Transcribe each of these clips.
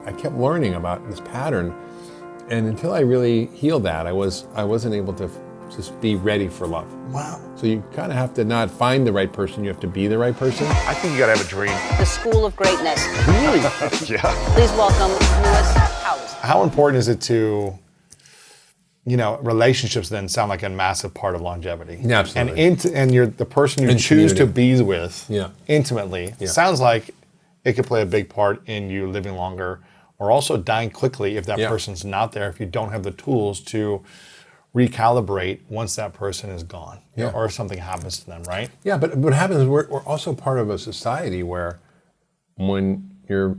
I kept learning about this pattern. And until I really healed that, I wasn't able to just be ready for love. Wow. So you kind of have to not find the right person, you have to be the right person. I think you gotta have a dream. The School of Greatness. Really? Yeah. Please welcome Lewis Howes. How important is it to, relationships then sound like a massive part of longevity? Yeah, absolutely. And you're the person you And choose to community. be with Yeah. intimately. Yeah. Sounds like it could play a big part in you living longer or also dying quickly if that Yeah. person's not there, if you don't have the tools to recalibrate once that person is gone, Yeah. or if something happens to them, right? Yeah, but what happens is we're also part of a society where when your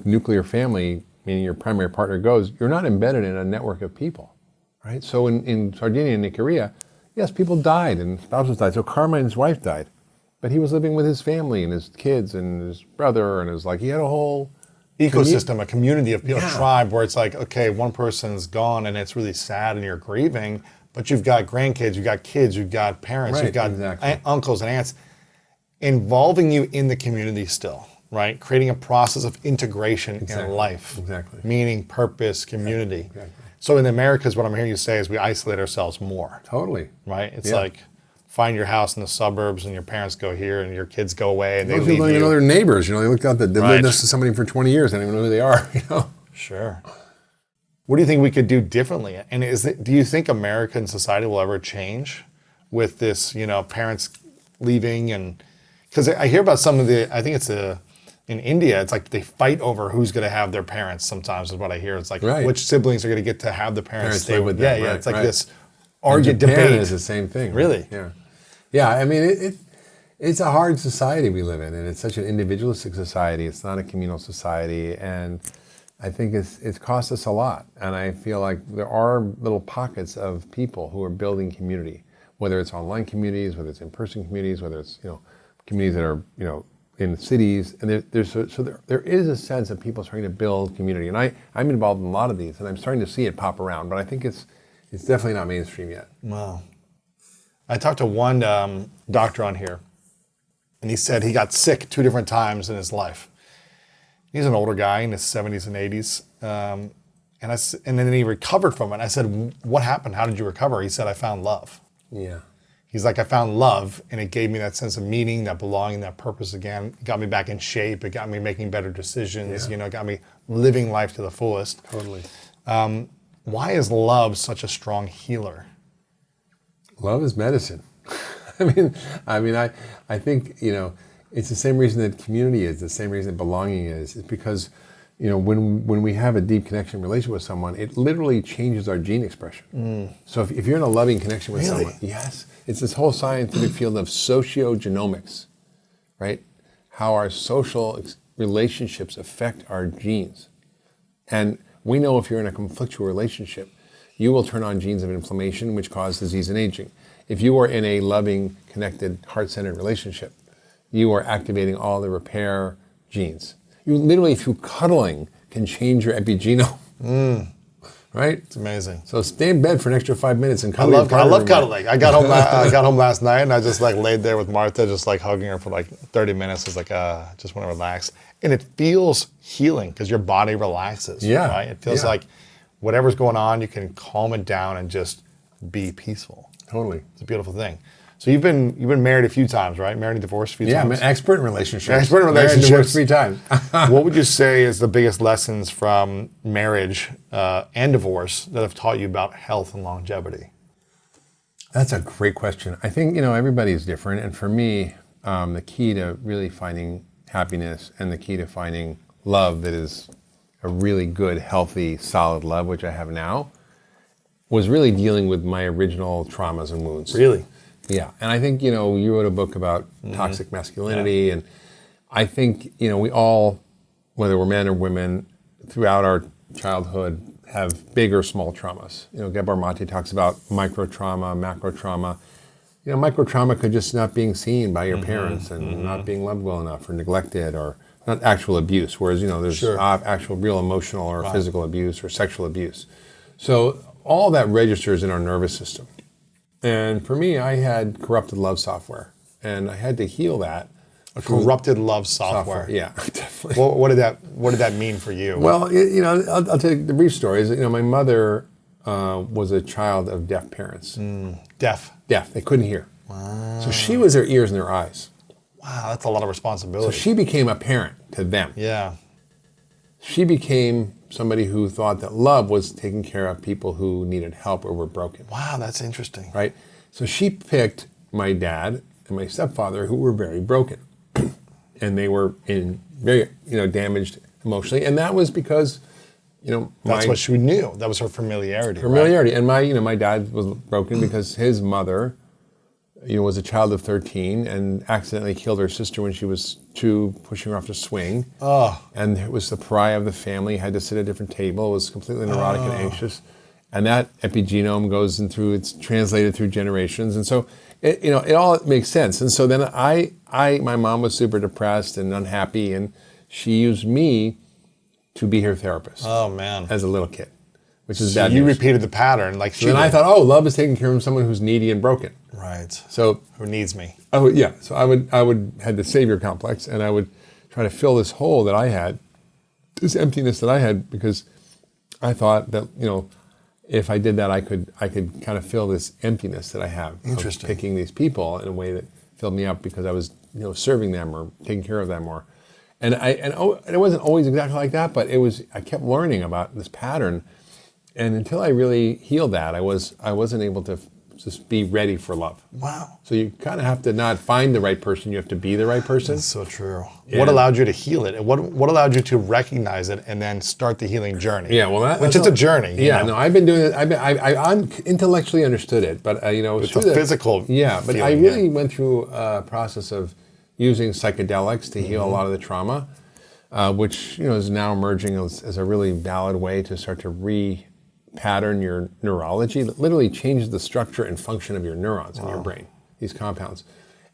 nuclear family, meaning your primary partner goes, you're not embedded in a network of people, right? So in Sardinia and in Korea, yes, people died and spouses died. So Carmine's wife died, but he was living with his family and his kids and his brother and he had a whole Ecosystem, a community of people, Yeah. a tribe where it's like, okay, one person's gone and it's really sad and you're grieving, but you've got grandkids, you've got kids, you've got parents, Right, you've got exactly. uncles and aunts involving you in the community still, right? Creating a process of integration in life, Exactly. meaning, purpose, community. Exactly. So in the Americas, what I'm hearing you say is we isolate ourselves more, Totally. right? It's Yeah. like find your house in the suburbs and your parents go here and your kids go away and they Most leave people don't even you. know their neighbors. They looked out they Right. lived next to somebody for 20 years. They don't even know who they are. Sure. What do you think we could do differently? And do you think American society will ever change with this, parents leaving? And because I hear about I think it's in India, it's like they fight over who's going to have their parents sometimes is what I hear. It's like Right. which siblings are going to get to have the parents stay live with Yeah, them. yeah. Right, It's like right. this And argued Japan debate. is the same thing. right? Really? Yeah. Yeah, I mean, it's a hard society we live in, and it's such an individualistic society. It's not a communal society, and I think it's cost us a lot. And I feel like there are little pockets of people who are building community, whether it's online communities, whether it's in-person communities, whether it's communities that are in cities. And there is a sense of people starting to build community, and I'm involved in a lot of these, and I'm starting to see it pop around. But I think it's definitely not mainstream yet. Wow. I talked to one doctor on here, and he said he got sick 2 different times in his life. He's an older guy in his 70s and 80s, and then he recovered from it. I said, "What happened? How did you recover?" He said, "I found love." Yeah. He's like, "I found love, and it gave me that sense of meaning, that belonging, that purpose again. It got me back in shape. It got me making better decisions. Yeah. It got me living life to the fullest." Totally. Why is love such a strong healer? Love is medicine. I think it's the same reason that community is, the same reason that belonging is. It's because when we have a deep connection relationship with someone, it literally changes our gene expression. So if you're in a loving connection with Really? someone, yes, it's this whole scientific field of sociogenomics, right? How our social relationships affect our genes. And we know if you're in a conflictual relationship, you will turn on genes of inflammation, which cause disease and aging. If you are in a loving, connected, heart-centered relationship, you are activating all the repair genes. You literally, through cuddling, can change your epigenome. Right? It's amazing. So stay in bed for an extra 5 minutes and I cuddle. love cuddling. I got home last night and I just laid there with Martha, just hugging her for 30 minutes. It's just want to relax, and it feels healing because your body relaxes. Yeah. Right. It feels Yeah. like whatever's going on, you can calm it down and just be peaceful. Totally. It's a beautiful thing. So you've been married a few times, right? Married and divorced a few Yeah, I'm times. an expert in relationships. Expert in Married and relationships. divorced 3 times. What would you say is the biggest lessons from marriage and divorce that have taught you about health and longevity? That's a great question. I think, everybody's different. And for me, the key to really finding happiness and the key to finding love that is a really good, healthy, solid love, which I have now, was really dealing with my original traumas and wounds. Really? Yeah. And I think, you wrote a book about toxic masculinity. And I think, we all, whether we're men or women, throughout our childhood, have big or small traumas. Gabor Mate talks about micro trauma, macro trauma. Micro trauma could just not being seen by your parents and not being loved well enough or neglected or not actual abuse. Whereas, there's Sure. actual real emotional or physical abuse or sexual abuse. So all that registers in our nervous system. And for me, I had corrupted love software and I had to heal that A corrupted love software. Yeah, definitely. Well, what did that mean for you? Well, I'll tell you the brief story. Is my mother was a child of deaf parents. Deaf. Deaf. They couldn't hear. Wow. So she was their ears and their eyes. Wow, that's a lot of So responsibility. she became a parent to them. Yeah. She became somebody who thought that love was taking care of people who needed help or were broken. Wow, that's interesting. Right? So she picked my dad and my stepfather, who were very broken. And they were in very, damaged emotionally. And that was because, That's what she knew. That was her familiarity. familiarity. And my dad was broken because his mother, was a child of 13 and accidentally killed her sister when she was 2, pushing her off the swing. Oh. And it was the pariah of the family, had to sit at a different table, was completely neurotic and anxious. And that epigenome goes in through, it's translated through generations. And so, it all makes sense. And so then my mom was super depressed and unhappy, and she used me to be her therapist. Oh, man. As a little kid, which is So bad you news. repeated the pattern like she And did. I thought, love is taking care of someone who's needy and broken. Right. So Who needs me? So I would had the savior complex, and I would try to fill this hole that I had, this emptiness that I had, because I thought that if I did that, I could kind of fill this emptiness that I have. Interesting. Of picking these people in a way that filled me up because I was serving them or taking care of them, and it wasn't always exactly like that, but I kept learning about this pattern, and until I really healed that, I wasn't able to just be ready for love. Wow. So you kind of have to not find the right person, you have to be the right person. That's so true. Yeah. What allowed you to heal it? What allowed you to recognize it and then start the healing journey? Yeah, well, which is a journey. No, I've been doing it. I intellectually understood it, but It's a physical. Yeah, but I feeling, really went through a process of using psychedelics to heal a lot of the trauma, which is now emerging as a really valid way to start to pattern your neurology, that literally changes the structure and function of your neurons in your brain, these compounds.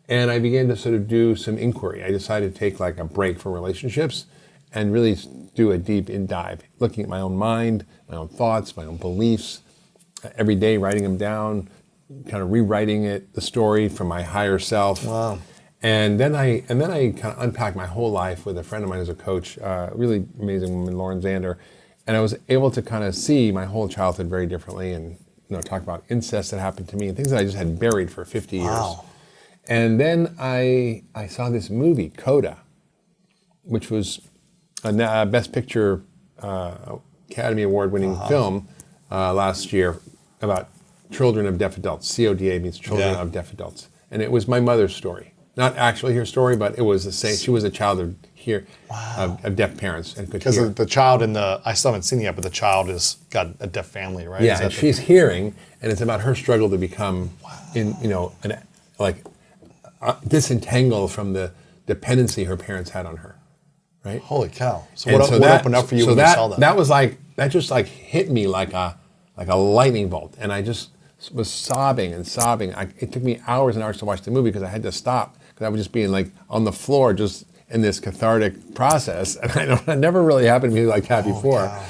And I began to sort of do some inquiry. I decided to take like a break from relationships and really do a deep dive, looking at my own mind, my own thoughts, my own beliefs, every day writing them down, kind of rewriting the story from my higher self. Wow. And then I kind of unpacked my whole life with a friend of mine who's a coach, really amazing woman, Lauren Zander. And I was able to kind of see my whole childhood very differently, and talk about incest that happened to me and things that I just had buried for 50 years. Wow. And then I saw this movie, Coda, which was a Best Picture Academy Award-winning film last year about children of deaf adults. CODA means children of deaf adults. And it was my mother's story. Not actually her story, but it was the same. She was a child of deaf parents and could hear. Because the child I still haven't seen it yet, but the child has got a deaf family, right? Yeah, and she's hearing, and it's about her struggle to become, disentangle from the dependency her parents had on her, right? Holy cow! So And what opened up for you when you saw that? That was that just hit me like a lightning bolt, and I just was sobbing and sobbing. It took me hours and hours to watch the movie because I had to stop because I was just being on the floor just in this cathartic process, and it never really happened to me like that before. Wow.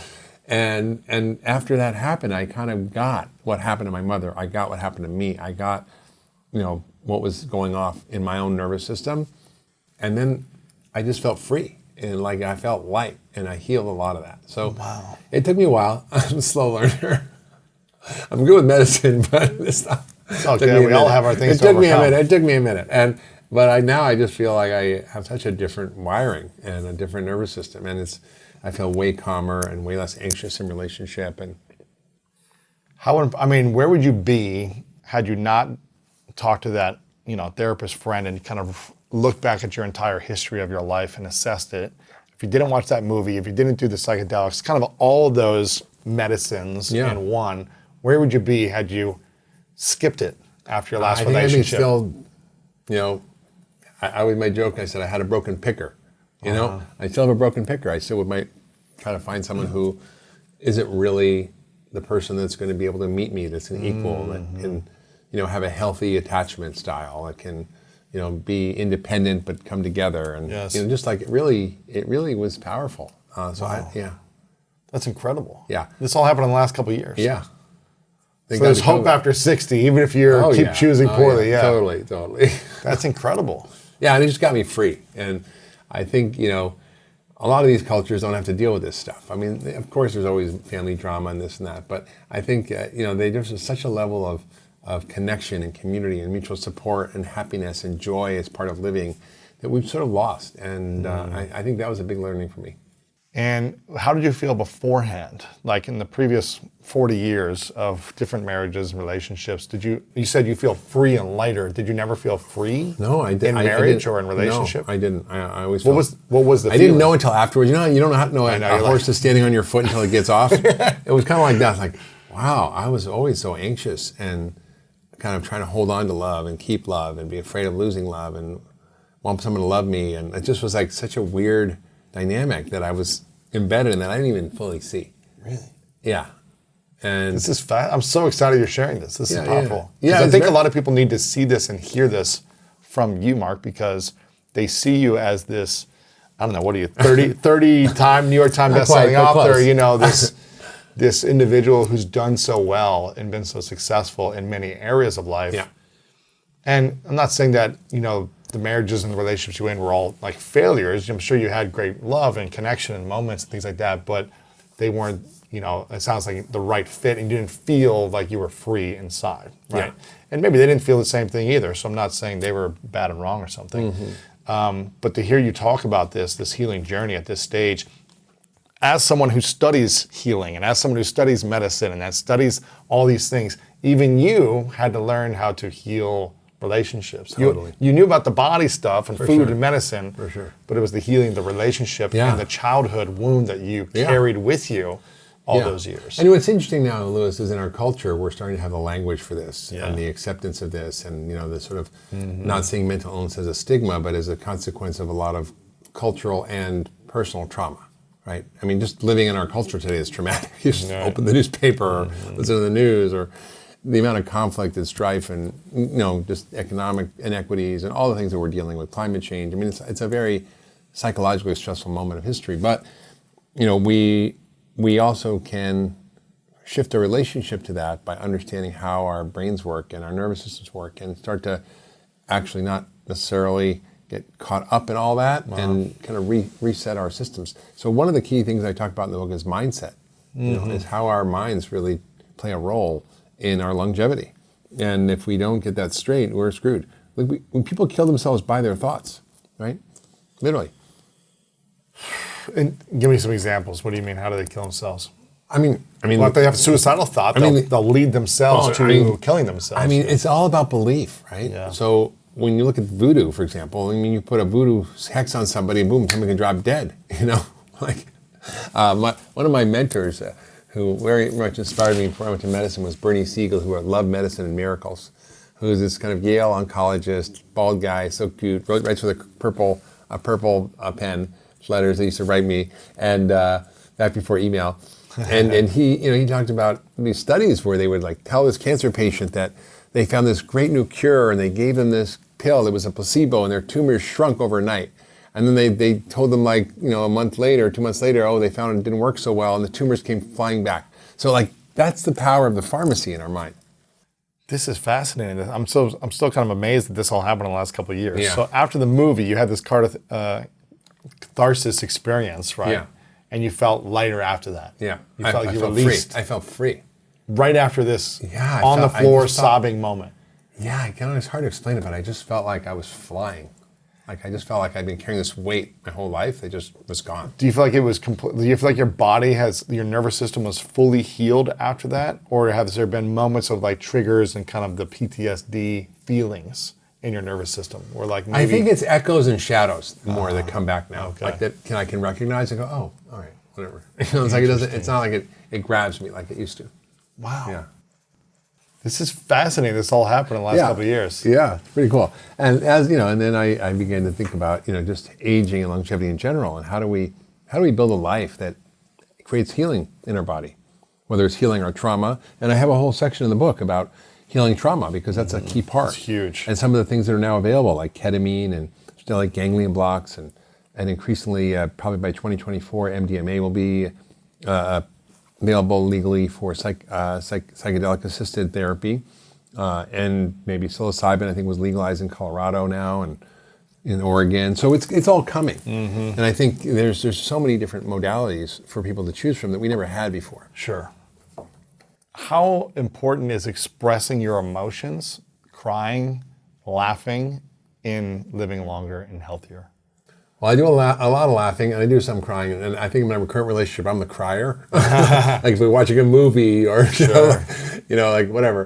And after that happened, I kind of got what happened to my mother. I got what happened to me. I got, what was going off in my own nervous system, and then I just felt free and I felt light, and I healed a lot of that. So It took me a while. I'm a slow learner. I'm good with medicine, but it's not. It's okay. We all have our things to overcome. It took me a minute, but now I just feel like I have such a different wiring and a different nervous system, and I feel way calmer and way less anxious in relationship. And where would you be had you not talked to that therapist friend and kind of looked back at your entire history of your life and assessed it? If you didn't watch that movie, if you didn't do the psychedelics, kind of all of those medicines in one, where would you be had you skipped it after your last relationship? I always made a joke. I said I had a broken picker. I still have a broken picker. I still might try to find someone who isn't really the person that's going to be able to meet me, that's an equal, that can, have a healthy attachment style, that can, be independent but come together, and just it really was powerful. That's incredible. Yeah. This all happened in the last couple of years. Yeah. So there's hope after 60, even if you keep choosing poorly. Yeah. Totally. That's incredible. Yeah, and it just got me free. And I think, a lot of these cultures don't have to deal with this stuff. I mean, of course, there's always family drama and this and that, but I think, there's such a level of connection and community and mutual support and happiness and joy as part of living that we've sort of lost. And I think that was a big learning for me. And how did you feel beforehand? Like in the previous 40 years of different marriages and relationships, you said you feel free and lighter. Did you never feel free? No, I didn't. In marriage or in relationship? No, I didn't. I always What was the feeling? I didn't know until afterwards. You don't have to know a horse is standing on your foot until it gets off. It was kind of like that. Like, wow, I was always so anxious and kind of trying to hold on to love and keep love and be afraid of losing love and want someone to love me. And it just was like such a weird dynamic that I was embedded in that I didn't even fully see. Really? Yeah. And this is I'm so excited you're sharing this. This is powerful. Yeah, I think a lot of people need to see this and hear this from you, Mark, because they see you as this, I don't know, what are you, 30-time New York Times bestselling author, this individual who's done so well and been so successful in many areas of life. Yeah. And I'm not saying that, the marriages and the relationships you were in were all like failures. I'm sure you had great love and connection and moments and things like that, but they weren't, it sounds like the right fit, and you didn't feel like you were free inside, right? Yeah. And maybe they didn't feel the same thing either, so I'm not saying they were bad and wrong or something. But to hear you talk about this healing journey at this stage, as someone who studies healing and as someone who studies medicine and that studies all these things, even you had to learn how to heal relationships. Totally. You knew about the body stuff and food and medicine, For sure. but it was the healing, the relationship, and the childhood wound that you carried with you all those years. And what's interesting now, Lewis, is in our culture, we're starting to have the language for this and the acceptance of this and, the sort of not seeing mental illness as a stigma, but as a consequence of a lot of cultural and personal trauma, right? I mean, just living in our culture today is traumatic. You just open the newspaper or listen to the news, or the amount of conflict and strife and, just economic inequities and all the things that we're dealing with, climate change. I mean, it's a very psychologically stressful moment of history. But, we also can shift a relationship to that by understanding how our brains work and our nervous systems work and start to actually not necessarily get caught up in all that and kind of reset our systems. So one of the key things I talk about in the book is mindset, is how our minds really play a role in our longevity. And if we don't get that straight, we're screwed. When people kill themselves by their thoughts, right? Literally. And give me some examples. What do you mean? How do they kill themselves? I mean, Well, if they have a suicidal thought, they'll lead themselves to killing themselves. I mean, it's all about belief, right? Yeah. So when you look at voodoo, for example, you put a voodoo hex on somebody and boom, somebody can drop dead, Like, one of my mentors, who very much inspired me before I went to medicine, was Bernie Siegel, who wrote Love, Medicine, and Miracles, who's this kind of Yale oncologist, bald guy, so cute, writes with a purple pen, letters they used to write me, and back before email. And he talked about these studies where they would tell this cancer patient that they found this great new cure and they gave them this pill that was a placebo and their tumors shrunk overnight. And then they told them a month later, 2 months later, they found it didn't work so well and the tumors came flying back. So that's the power of the pharmacy in our mind. This is fascinating. I'm still kind of amazed that this all happened in the last couple of years. Yeah. So after the movie, you had this catharsis experience, right? Yeah. And you felt lighter after that. Yeah. You felt I you felt released. free. I felt free. Right after this Yeah, on the floor sobbing moment. Yeah, it's hard to explain it, but I just felt like I was flying. I just felt like I'd been carrying this weight my whole life. It just was gone. Do you feel like it was complete? Do you feel like your nervous system was fully healed after that? Or has there been moments of triggers and kind of the PTSD feelings in your nervous system? Or maybe... I think it's echoes and shadows more that come back now. Okay. That I can recognize and go, oh, all right, whatever. It's like it's not like it grabs me like it used to. Wow. Yeah. This is fascinating. This all happened in the last couple of years. Yeah, it's pretty cool. And and then I began to think about just aging and longevity in general, and how do we build a life that creates healing in our body, whether it's healing our trauma. And I have a whole section in the book about healing trauma because that's a key part. It's huge. And some of the things that are now available, like ketamine and stellate ganglion blocks, and increasingly probably by 2024, MDMA will be available legally for psychedelic-assisted therapy, and maybe psilocybin, I think, was legalized in Colorado now, and in Oregon. So it's all coming. And I think there's so many different modalities for people to choose from that we never had before. Sure. How important is expressing your emotions, crying, laughing, in living longer and healthier? Well, I do a lot of laughing, and I do some crying. And I think in my current relationship, I'm the crier. Like if we're watching a movie or like whatever,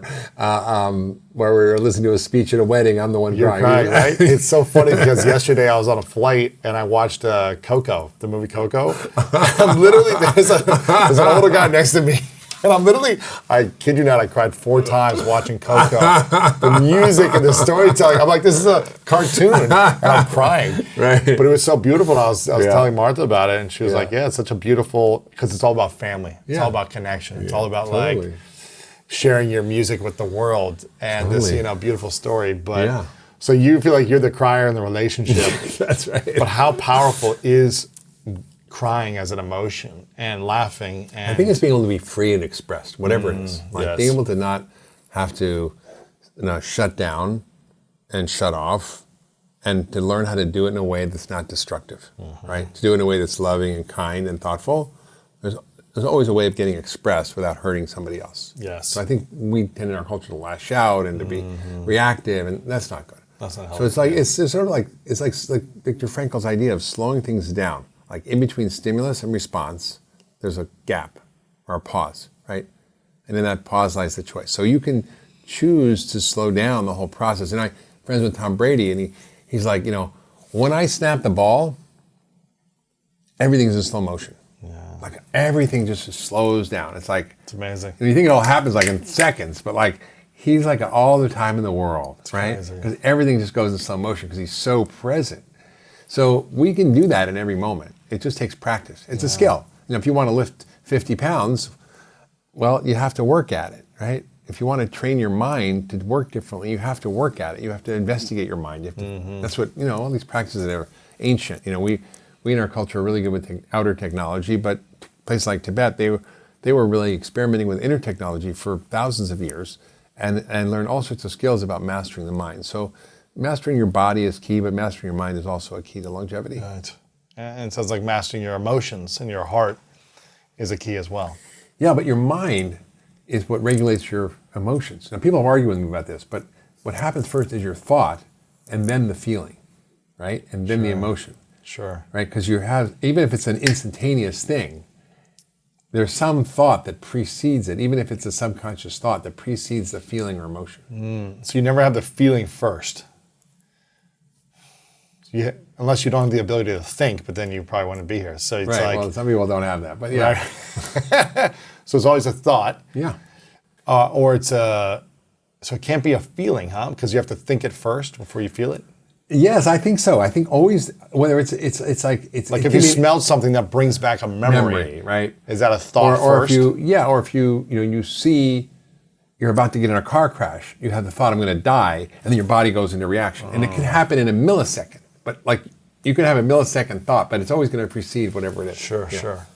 where we're listening to a speech at a wedding, I'm the one You're crying. crying, right? It's so funny because yesterday I was on a flight and I watched Coco, the movie Coco. I'm literally there's an older guy next to me. And I'm literally, I kid you not, I cried 4 times watching Coco. The music and the storytelling. I'm like, this is a cartoon. And I'm crying. Right. But it was so beautiful. And I was telling Martha about it. And she was like, yeah, it's such a beautiful, because it's all about family. It's all about connection. It's all about like sharing your music with the world. And this, beautiful story. But so you feel like you're the crier in the relationship. That's right. But how powerful is crying as an emotion and laughing? And I think it's being able to be free and expressed, whatever it is. Like being able to not have to shut down and shut off, and to learn how to do it in a way that's not destructive, right? To do it in a way that's loving and kind and thoughtful. There's always a way of getting expressed without hurting somebody else. Yes. So I think we tend in our culture to lash out and to be reactive, and that's not good. That's not healthy. So it's like it's sort of like Viktor Frankl's idea of slowing things down. Like in between stimulus and response, there's a gap or a pause, right? And in that pause lies the choice. So you can choose to slow down the whole process. And I'm friends with Tom Brady, and he's like, when I snap the ball, everything's in slow motion. Yeah. Like everything just slows down. It's like, it's amazing. And you think it all happens like in seconds, but like he's like all the time in the world, right? Because everything just goes in slow motion because he's so present. So we can do that in every moment. It just takes practice. It's a skill. If you want to lift 50 pounds, well, you have to work at it, right? If you want to train your mind to work differently, you have to work at it. You have to investigate your mind. You have to, that's what, all these practices that are ancient. We in our culture are really good with outer technology, but places like Tibet, they were really experimenting with inner technology for thousands of years and learned all sorts of skills about mastering the mind. So mastering your body is key, but mastering your mind is also a key to longevity. Right. And it sounds like mastering your emotions and your heart is a key as well. Yeah, but your mind is what regulates your emotions. Now, people argue with me about this, but what happens first is your thought and then the feeling, right? And then the emotion. Sure. Right? Because you have, even if it's an instantaneous thing, there's some thought that precedes it, even if it's a subconscious thought that precedes the feeling or emotion. So you never have the feeling first. Unless you don't have the ability to think, but then you probably wouldn't be here. So it's like, well, some people don't have that, but yeah. Right. So it's always a thought. Yeah. Or it's so it can't be a feeling, huh? Because you have to think it first before you feel it. Yes, I think so. I think always, whether it's like if you smelled something that brings back a memory, right? Is that a thought or first? If you see you're about to get in a car crash, you have the thought, I'm going to die, and then your body goes into reaction. And it can happen in a millisecond. But like, you can have a millisecond thought, but it's always going to precede whatever it is. Sure.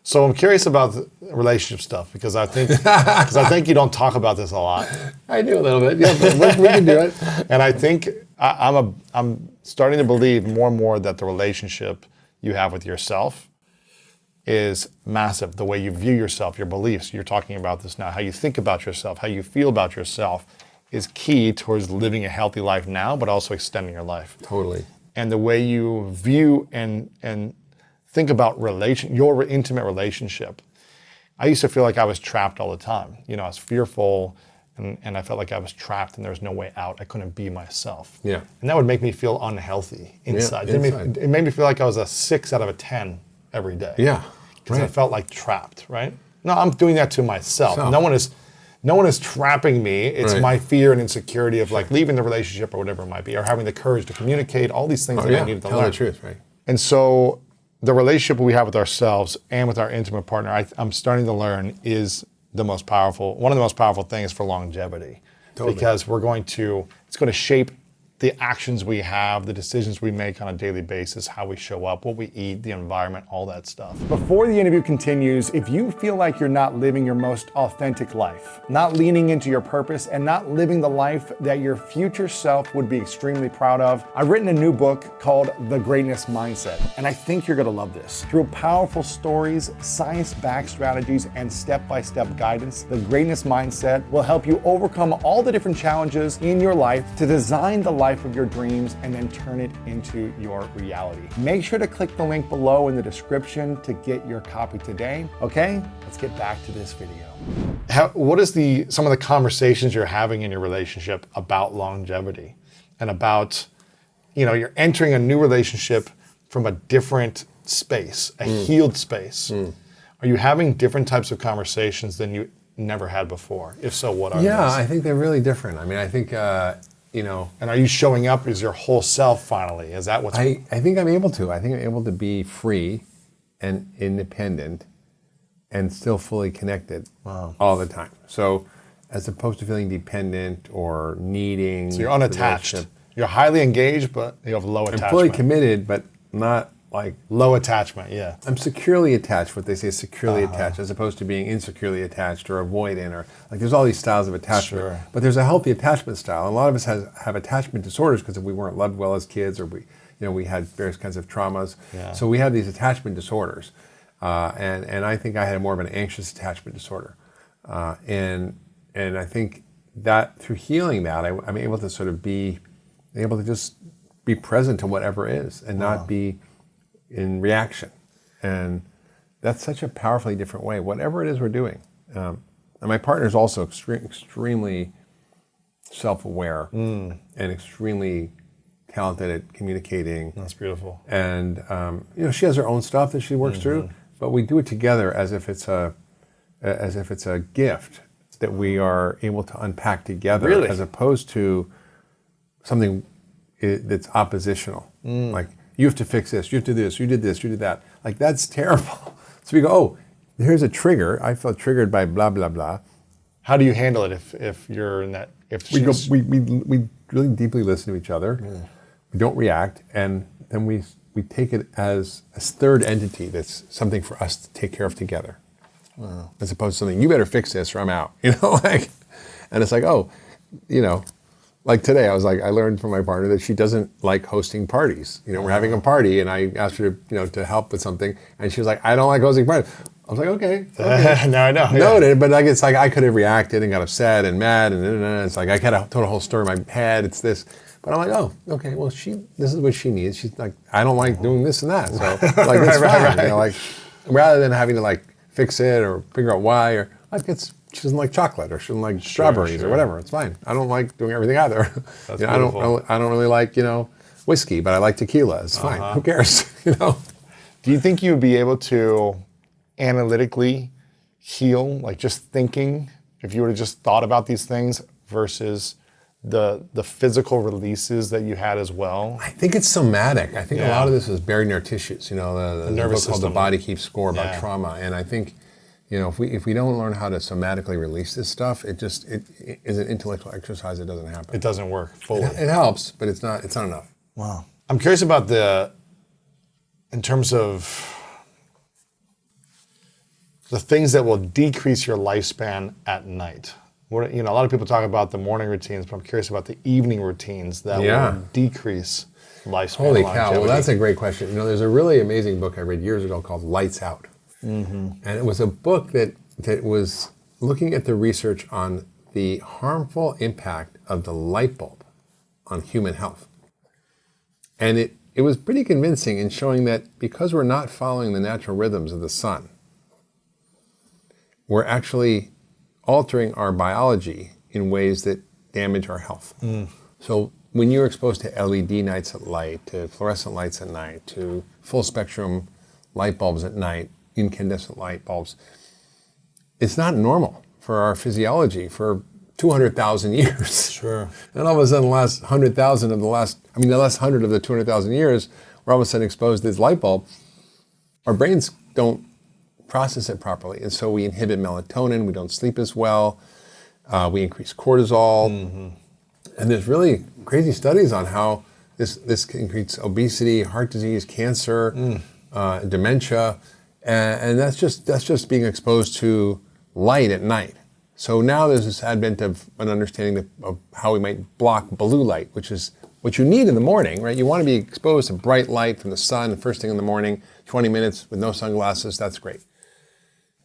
So I'm curious about the relationship stuff because I think you don't talk about this a lot. I do a little bit. Yeah, but we can do it. And I think I'm starting to believe more and more that the relationship you have with yourself is massive. The way you view yourself, your beliefs. You're talking about this now. How you think about yourself, how you feel about yourself, is key towards living a healthy life now, but also extending your life. Totally. And the way you view and think about your intimate relationship. I used to feel like I was trapped all the time. I was fearful and I felt like I was trapped and there was no way out. I couldn't be myself. Yeah. And that would make me feel unhealthy inside. Yeah, It made me feel like I was a 6 out of a 10 every day. Yeah. Because I felt like trapped, right? No, I'm doing that to myself. No one is trapping me. It's my fear and insecurity of like leaving the relationship or whatever it might be, or having the courage to communicate, all these things that I needed to learn. Tell the truth, right? And so the relationship we have with ourselves and with our intimate partner, I'm starting to learn is one of the most powerful things for longevity. Totally. Because it's going to shape the actions we have, the decisions we make on a daily basis, how we show up, what we eat, the environment, all that stuff. Before the interview continues, if you feel like you're not living your most authentic life, not leaning into your purpose, and not living the life that your future self would be extremely proud of, I've written a new book called The Greatness Mindset, and I think you're gonna love this. Through powerful stories, science-backed strategies, and step-by-step guidance, The Greatness Mindset will help you overcome all the different challenges in your life to design the life of your dreams and then turn it into your reality. Make sure to click the link below in the description to get your copy today. Okay, let's get back to this video. What is some of the conversations you're having in your relationship about longevity and about, you're entering a new relationship from a different space, a healed space. Are you having different types of conversations than you never had before? If so, what are those? Yeah, I think they're really different. I mean, I think, And are you showing up as your whole self finally? Is that what's... I think I'm able to. I think I'm able to be free and independent and still fully connected all the time. So as opposed to feeling dependent or needing... So you're unattached. You're highly engaged, but you have low attachment. I'm fully committed, but not like... Low attachment, yeah. I'm securely attached, what they say is securely attached, as opposed to being insecurely attached or avoidant, or like there's all these styles of attachment. Sure. But there's a healthy attachment style. And a lot of us have attachment disorders because we weren't loved well as kids, or we had various kinds of traumas. Yeah. So we have these attachment disorders. And I think I had more of an anxious attachment disorder. And I think that through healing that, I'm able to sort of be able to just be present to whatever is and not be in reaction. And that's such a powerfully different way, whatever it is we're doing. And my partner's also extremely self-aware and extremely talented at communicating. That's beautiful. And she has her own stuff that she works through, but we do it together as if it's a gift that we are able to unpack together, Really? as opposed to something that's oppositional. Like, you have to fix this, you have to do this, you did this, you did that. Like, that's terrible. So we go, oh, here's a trigger. I felt triggered by blah, blah, blah. How do you handle it if you're in that, if We she's... we really deeply listen to each other. We don't react, and then we take it as a third entity that's something for us to take care of together. Wow. As opposed to something, you better fix this or I'm out. And it's like, oh, like today, I learned from my partner that she doesn't like hosting parties. We're having a party, and I asked her, to help with something, and she was like, I don't like hosting parties. I was like, okay. No, I know. Noted, but like it's like I could have reacted and got upset and mad, and it's like I kind of told a whole story in my head. It's this, but I'm like, oh, okay. Well, this is what she needs. She's like, I don't like doing this and that, so like it's fine. Like rather than having to like fix it or figure out why, or like she doesn't like chocolate or she doesn't like strawberries or whatever. It's fine. I don't like doing everything either. That's I don't really like whiskey, but I like tequila. It's fine. Who cares? Do you think you'd be able to analytically heal, like just thinking, if you would have just thought about these things versus the physical releases that you had as well? I think it's somatic. I think a lot of this is buried in our tissues. The nervous book called system. The Body Keeps Score about trauma, and I think if we don't learn how to somatically release this stuff, it is an intellectual exercise. It doesn't happen. It doesn't work fully. It helps, but it's not enough. Wow. I'm curious about in terms of the things that will decrease your lifespan at night. A lot of people talk about the morning routines, but I'm curious about the evening routines that will decrease lifespan. Holy cow! Well, that's a great question. There's a really amazing book I read years ago called Lights Out, and it was a book that was looking at the research on the harmful impact of the light bulb on human health, and it was pretty convincing in showing that because we're not following the natural rhythms of the sun, we're actually altering our biology in ways that damage our health. So when you're exposed to LED nights at light, to fluorescent lights at night, to full spectrum light bulbs at night, incandescent light bulbs, it's not normal for our physiology for 200,000 years. Sure. And all of a sudden, the last 100,000 of the last 100 of the 200,000 years, we're all of a sudden exposed to this light bulb. Our brains don't process it properly. And so we inhibit melatonin, we don't sleep as well, we increase cortisol. And there's really crazy studies on how this increases obesity, heart disease, cancer, dementia, and that's just being exposed to light at night. So now there's this advent of an understanding of how we might block blue light, which is what you need in the morning, right? You want to be exposed to bright light from the sun first thing in the morning, 20 minutes with no sunglasses, that's great.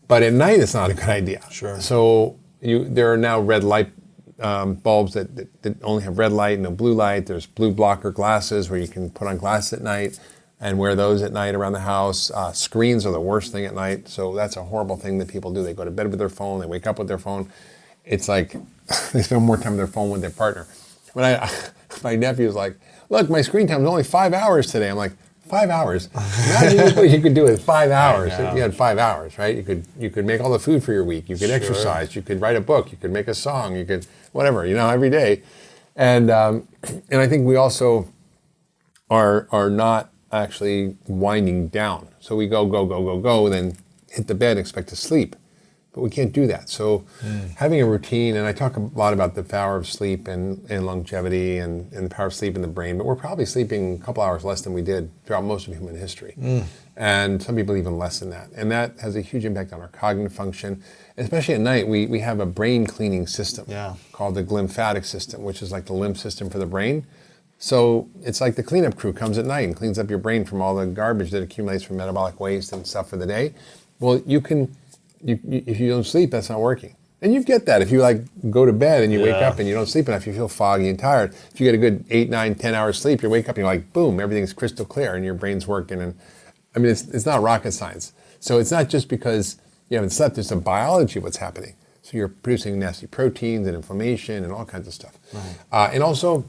But at night, it's not a good idea. Sure. So there are now red light bulbs that only have red light, no blue light. There's blue blocker glasses where you can put on glasses at night and wear those at night around the house. Screens are the worst thing at night, so that's a horrible thing that people do. They go to bed with their phone, they wake up with their phone. It's like they spend more time with their phone with their partner. When my nephew's like, look, my screen time is only 5 hours today. I'm like, 5 hours? Imagine what you could do in 5 hours if you had 5 hours, right? You could make all the food for your week. You could exercise. You could write a book. You could make a song. You could whatever, every day. And I think we also are not actually winding down. So we go, and then hit the bed and expect to sleep. But we can't do that. So having a routine, and I talk a lot about the power of sleep and longevity and the power of sleep in the brain, but we're probably sleeping a couple hours less than we did throughout most of human history. And some people even less than that. And that has a huge impact on our cognitive function. Especially at night, we have a brain cleaning system called the glymphatic system, which is like the lymph system for the brain. So it's like the cleanup crew comes at night and cleans up your brain from all the garbage that accumulates from metabolic waste and stuff for the day. Well, if you don't sleep, that's not working. And you get that. If you go to bed and you wake up and you don't sleep enough, you feel foggy and tired. If you get a good 8, 9, 10 hours sleep, you wake up and you're like, boom, everything's crystal clear and your brain's working. And I mean, it's not rocket science. So it's not just because you haven't slept, there's some biology of what's happening. So you're producing nasty proteins and inflammation and all kinds of stuff. Right. And also,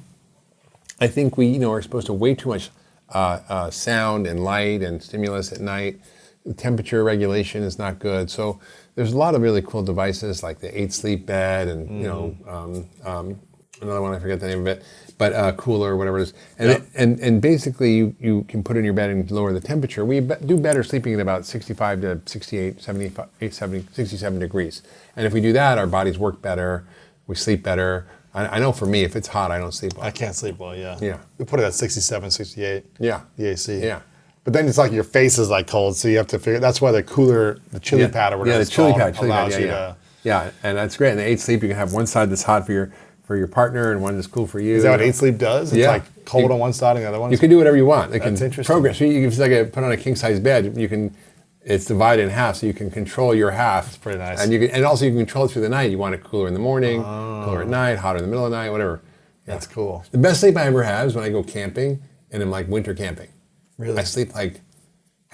I think we are exposed to way too much sound and light and stimulus at night. Temperature regulation is not good. So there's a lot of really cool devices like the 8 sleep bed and another one, I forget the name of it, but cooler, whatever it is. And basically you can put it in your bed and lower the temperature. We do better sleeping at about 65 to 68, 75, 70, 67 degrees. And if we do that, our bodies work better, we sleep better. I know for me, if it's hot, I don't sleep well. I can't sleep well, Yeah. We put it at 67, 68. Yeah. The AC. Yeah. But then it's like your face is cold, so you have to figure. That's why the cooler, the chili pad or whatever the it's chili called, pad, allows you yeah. to. Yeah, and that's great. And the 8 sleep, you can have one side that's hot for your partner and one that's cool for you. Is that what 8 sleep does? It's Yeah. Cold on one side and the other one. You can do whatever you want. It That's can interesting. program. So you can put on a king size bed. It's divided in half, so you can control your half. That's pretty nice. And also you can control it through the night. You want it cooler in the morning, cooler at night, hotter in the middle of the night, whatever. Yeah. That's cool. The best sleep I ever have is when I go camping and I'm winter camping. Really? I sleep I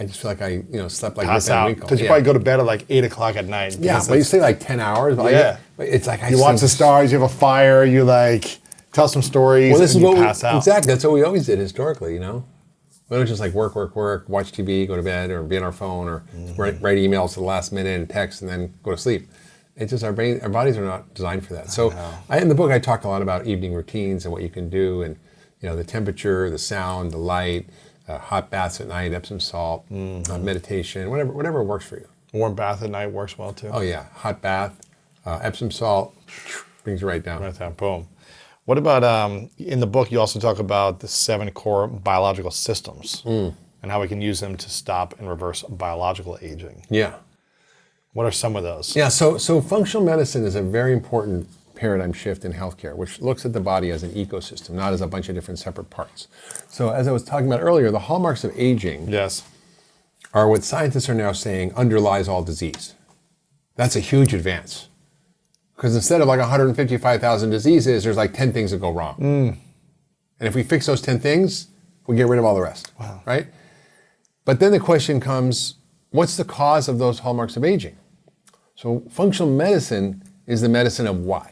just feel like I slept like Pass Rip Van out Winkle. because you probably go to bed at 8 o'clock at night. Yeah, but you sleep 10 hours. But it's like you watch the stars. You have a fire. You tell some stories. Well, this is what pass out. Exactly. That's what we always did historically. We don't just work, watch TV, go to bed, or be on our phone, or write emails to the last minute and text, and then go to sleep. It's just our bodies are not designed for that. So in the book, I talked a lot about evening routines and what you can do, and the temperature, the sound, the light. Hot baths at night, Epsom salt, meditation, whatever works for you. Warm bath at night works well too. Oh yeah, hot bath, Epsom salt, brings you right down. Right down, boom. What about, in the book you also talk about the 7 core biological systems and how we can use them to stop and reverse biological aging. Yeah. What are some of those? Yeah, so functional medicine is a very important paradigm shift in healthcare, which looks at the body as an ecosystem, not as a bunch of different separate parts. So as I was talking about earlier, the hallmarks of aging are what scientists are now saying underlies all disease. That's a huge advance. Because instead of 155,000 diseases, there's 10 things that go wrong. And if we fix those 10 things, we get rid of all the rest, right? But then the question comes, what's the cause of those hallmarks of aging? So functional medicine is the medicine of why.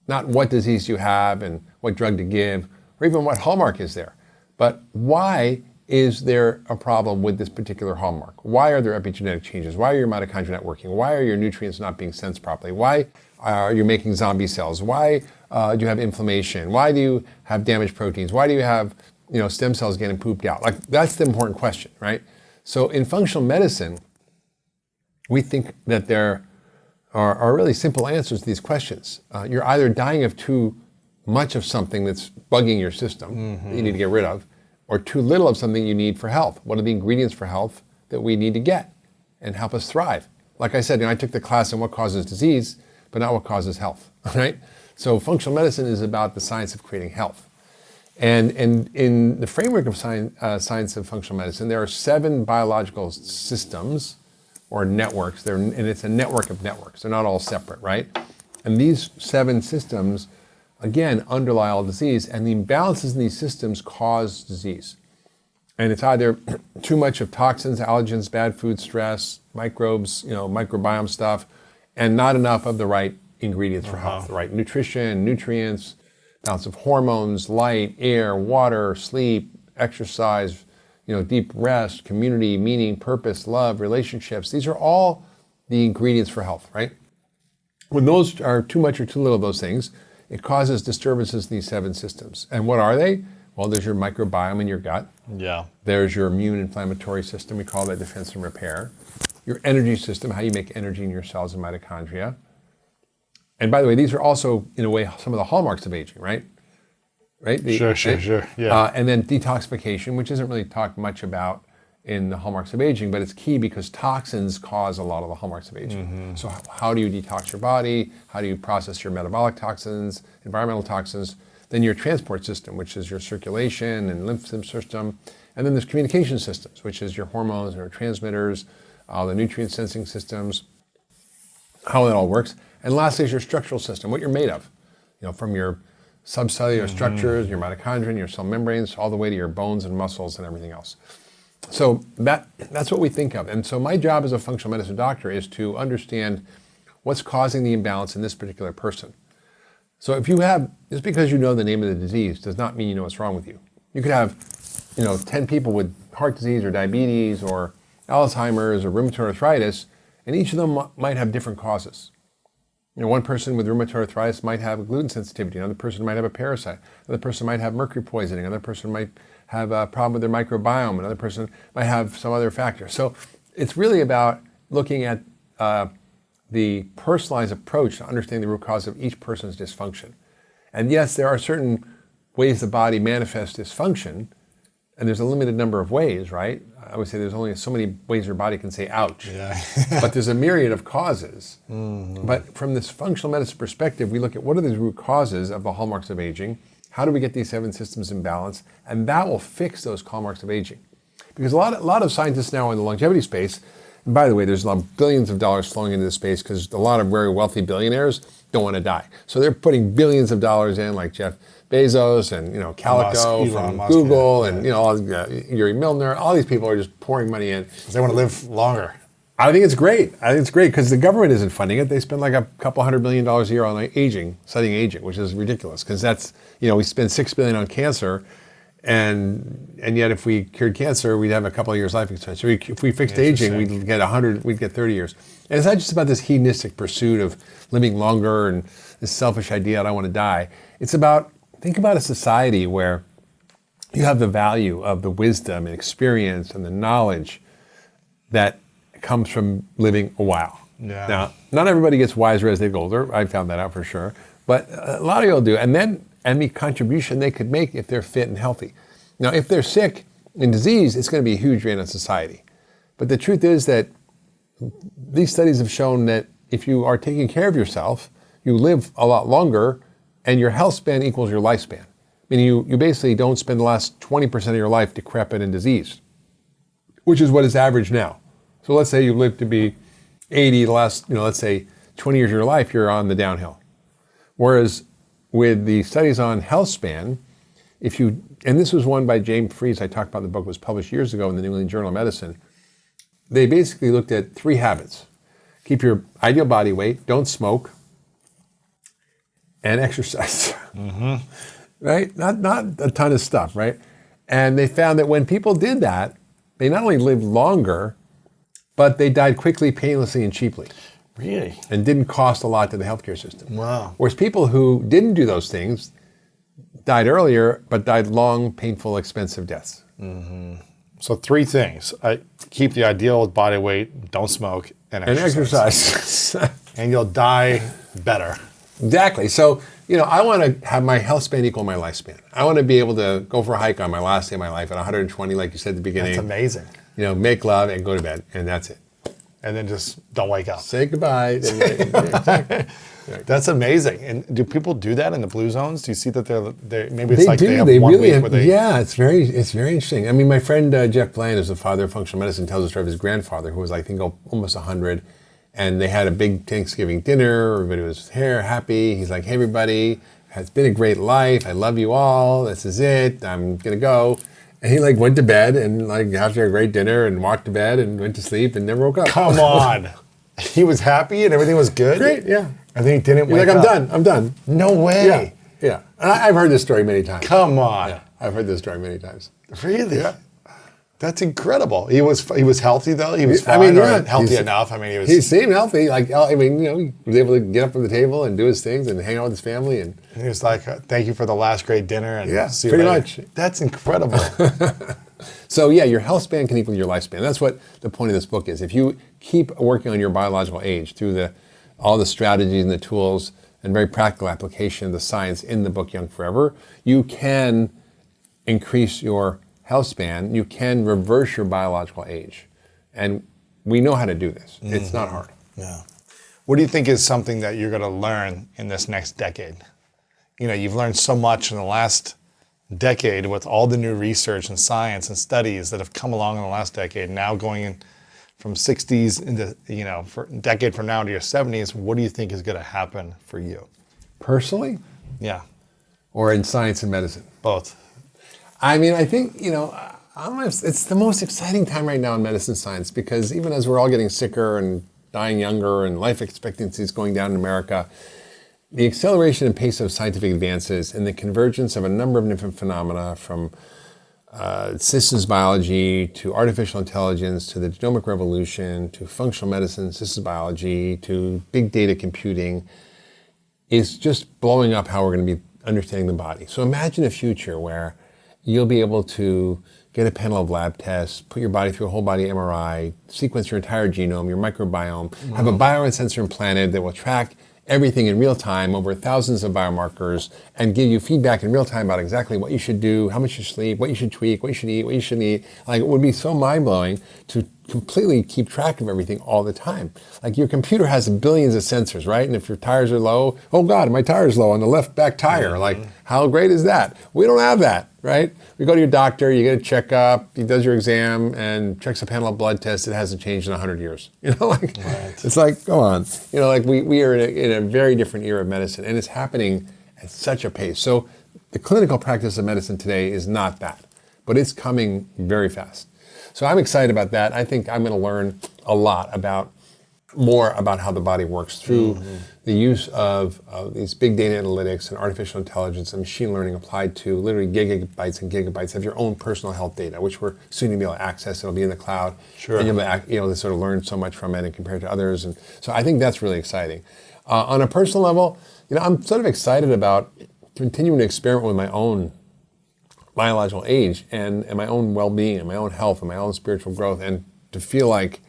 Not what disease you have and what drug to give, or even what hallmark is there. But why is there a problem with this particular hallmark? Why are there epigenetic changes? Why are your mitochondria not working? Why are your nutrients not being sensed properly? Why are you making zombie cells? Why do you have inflammation? Why do you have damaged proteins? Why do you have stem cells getting pooped out? That's the important question, right? So in functional medicine, we think that there are really simple answers to these questions. You're either dying of two much of something that's bugging your system that you need to get rid of, or too little of something you need for health. What are the ingredients for health that we need to get and help us thrive? Like I said, I took the class on what causes disease, but not what causes health, right? So functional medicine is about the science of creating health. And in the framework of science of functional medicine, there are 7 biological systems or networks, and it's a network of networks. They're not all separate, right? And these 7 systems, again, underlie all disease, and the imbalances in these systems cause disease. And it's either too much of toxins, allergens, bad food, stress, microbes, microbiome stuff, and not enough of the right ingredients for health, the right nutrition, nutrients, balance of hormones, light, air, water, sleep, exercise, deep rest, community, meaning, purpose, love, relationships. These are all the ingredients for health, right? When those are too much or too little of those things, it causes disturbances in these 7 systems. And what are they? Well, there's your microbiome in your gut. Yeah. There's your immune inflammatory system. We call that defense and repair. Your energy system, how you make energy in your cells and mitochondria. And by the way, these are also, in a way, some of the hallmarks of aging, right? Right? Sure. Yeah. And then detoxification, which isn't really talked much about in the hallmarks of aging, but it's key because toxins cause a lot of the hallmarks of aging. So how do you detox your body? How do you process your metabolic toxins, environmental toxins? Then your transport system, which is your circulation and lymph system. And then there's communication systems, which is your hormones, neurotransmitters, the nutrient sensing systems, how that all works. And lastly is your structural system, what you're made of, from your subcellular structures, your mitochondria, your cell membranes, all the way to your bones and muscles and everything else. So that's what we think of. And so my job as a functional medicine doctor is to understand what's causing the imbalance in this particular person. So if you have, just because you know the name of the disease does not mean you know what's wrong with you. You could have, 10 people with heart disease or diabetes or Alzheimer's or rheumatoid arthritis, and each of them might have different causes. One person with rheumatoid arthritis might have a gluten sensitivity, another person might have a parasite, another person might have mercury poisoning, another person might have a problem with their microbiome, another person might have some other factor. So it's really about looking at the personalized approach to understanding the root cause of each person's dysfunction. And yes, there are certain ways the body manifests dysfunction, and there's a limited number of ways, right? I would say there's only so many ways your body can say ouch. Yeah. But there's a myriad of causes. But from this functional medicine perspective, we look at what are the root causes of the hallmarks of aging, how do we get these 7 systems in balance, and that will fix those hallmarks of aging. Because a lot of scientists now in the longevity space, and by the way, there's a lot of billions of dollars flowing into this space because a lot of very wealthy billionaires don't want to die. So they're putting billions of dollars in, like Jeff Bezos and Calico from Google and Yuri Milner. All these people are just pouring money in. They want to live longer. I think it's great. Because the government isn't funding it. They spend like a couple $100 million a year on studying aging, which is ridiculous. Because that's we spend $6 billion on cancer. And yet, if we cured cancer, we'd have a couple of years life expectancy. If we fixed aging, we'd get 30 years. And it's not just about this hedonistic pursuit of living longer and this selfish idea that I want to die. It's about, think about a society where you have the value of the wisdom and experience and the knowledge that comes from living a while. Yeah. Now, not everybody gets wiser as they get older. I found that out for sure. But a lot of people do. And the contribution they could make if they're fit and healthy. Now, if they're sick and diseased, it's going to be a huge drain on society. But the truth is that these studies have shown that if you are taking care of yourself, you live a lot longer, and your health span equals your lifespan. Meaning you basically don't spend the last 20% of your life decrepit and diseased, which is what is average now. So let's say you live to be 80, the last, let's say 20 years of your life, you're on the downhill. Whereas with the studies on health span, and this was one by James Fries, I talked about in the book, was published years ago in the New England Journal of Medicine. They basically looked at 3 habits. Keep your ideal body weight, don't smoke, and exercise. Right? Not a ton of stuff, right? And they found that when people did that, they not only lived longer, but they died quickly, painlessly, and cheaply. Really? And didn't cost a lot to the healthcare system. Wow. Whereas people who didn't do those things died earlier, but died long, painful, expensive deaths. So 3 things. Keep the ideal body weight, don't smoke, and exercise. And exercise. And you'll die better. Exactly. So I want to have my health span equal my lifespan. I want to be able to go for a hike on my last day of my life at 120, like you said at the beginning. That's amazing. Make love and go to bed, and that's it. And then just don't wake up. Say goodbye. Exactly. That's amazing. And do people do that in the blue zones? Do you see that they're maybe it's They like do. they have They one really week have, where they... Yeah, it's very interesting. I mean, my friend Jeff Bland is the father of functional medicine, tells the story of his grandfather, who was, I think, almost 100. And they had a big Thanksgiving dinner. Everybody was here, happy. He's like, hey, everybody, it's been a great life. I love you all. This is it. I'm going to go. And he went to bed and after a great dinner and walked to bed and went to sleep and never woke up. Come on. He was happy and everything was good? Great, yeah. I think he didn't He's wake like, up. I'm done. No way. Yeah. And I've heard this story many times. Come on. Yeah, I've heard this story many times. Really? Yeah. That's incredible. He was healthy though? He was fine or healthy enough? I mean, he seemed healthy. He was able to get up from the table and do his things and hang out with his family. And he was like, thank you for the last great dinner. And see you pretty later. much. That's incredible. So your health span can equal your lifespan. That's what the point of this book is. If you keep working on your biological age through all the strategies and the tools and very practical application of the science in the book Young Forever, you can increase your health span. You can reverse your biological age. And we know how to do this. Mm-hmm. It's not hard. Yeah. What do you think is something that you're going to learn in this next decade? You've learned so much in the last decade with all the new research and science and studies that have come along in the last decade. Now going in from 60s into, for a decade from now to your 70s, what do you think is going to happen for you? Personally? Yeah. Or in science and medicine? Both. I mean, I think, it's the most exciting time right now in medicine and science, because even as we're all getting sicker and dying younger and life expectancy is going down in America, the acceleration and pace of scientific advances and the convergence of a number of different phenomena, from systems biology to artificial intelligence to the genomic revolution to functional medicine, systems biology to big data computing, is just blowing up how we're going to be understanding the body. So imagine a future where you'll be able to get a panel of lab tests, put your body through a whole body MRI, sequence your entire genome, your microbiome, have a biosensor implanted that will track everything in real time over thousands of biomarkers and give you feedback in real time about exactly what you should do, how much you sleep, what you should tweak, what you should eat, what you shouldn't eat. It would be so mind-blowing to completely keep track of everything all the time. Your computer has billions of sensors, right? And if your tires are low, oh God, my tire's low on the left back tire. How great is that? We don't have that, right? You go to your doctor, you get a checkup, he does your exam and checks a panel of blood tests. It hasn't changed in 100 years. Right. It's go on. We are in a very different era of medicine, and it's happening at such a pace. So the clinical practice of medicine today is not that, but it's coming very fast. So I'm excited about that. I think I'm going to learn a lot more about how the body works through the use of these big data analytics and artificial intelligence and machine learning applied to literally gigabytes and gigabytes of your own personal health data, which we're soon to be able to access. It'll be in the cloud. Sure. And you'll be able to sort of learn so much from it and compare it to others. And so I think that's really exciting. On a personal level, I'm sort of excited about continuing to experiment with my own biological age and my own well-being and my own health and my own spiritual growth, and to feel like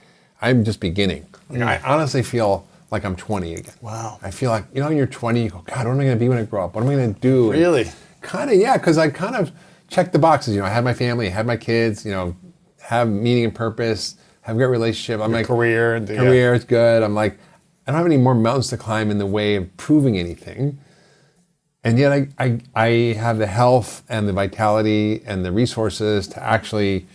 I'm just beginning. I honestly feel like I'm 20 again. Wow. I feel like, when you're 20, you go, God, what am I going to be when I grow up? What am I going to do? Really? Kind of, yeah, because I kind of checked the boxes. I had my family, I had my kids, have meaning and purpose, have a great relationship. I'm career is good. I'm I don't have any more mountains to climb in the way of proving anything. And yet I have the health and the vitality and the resources to actually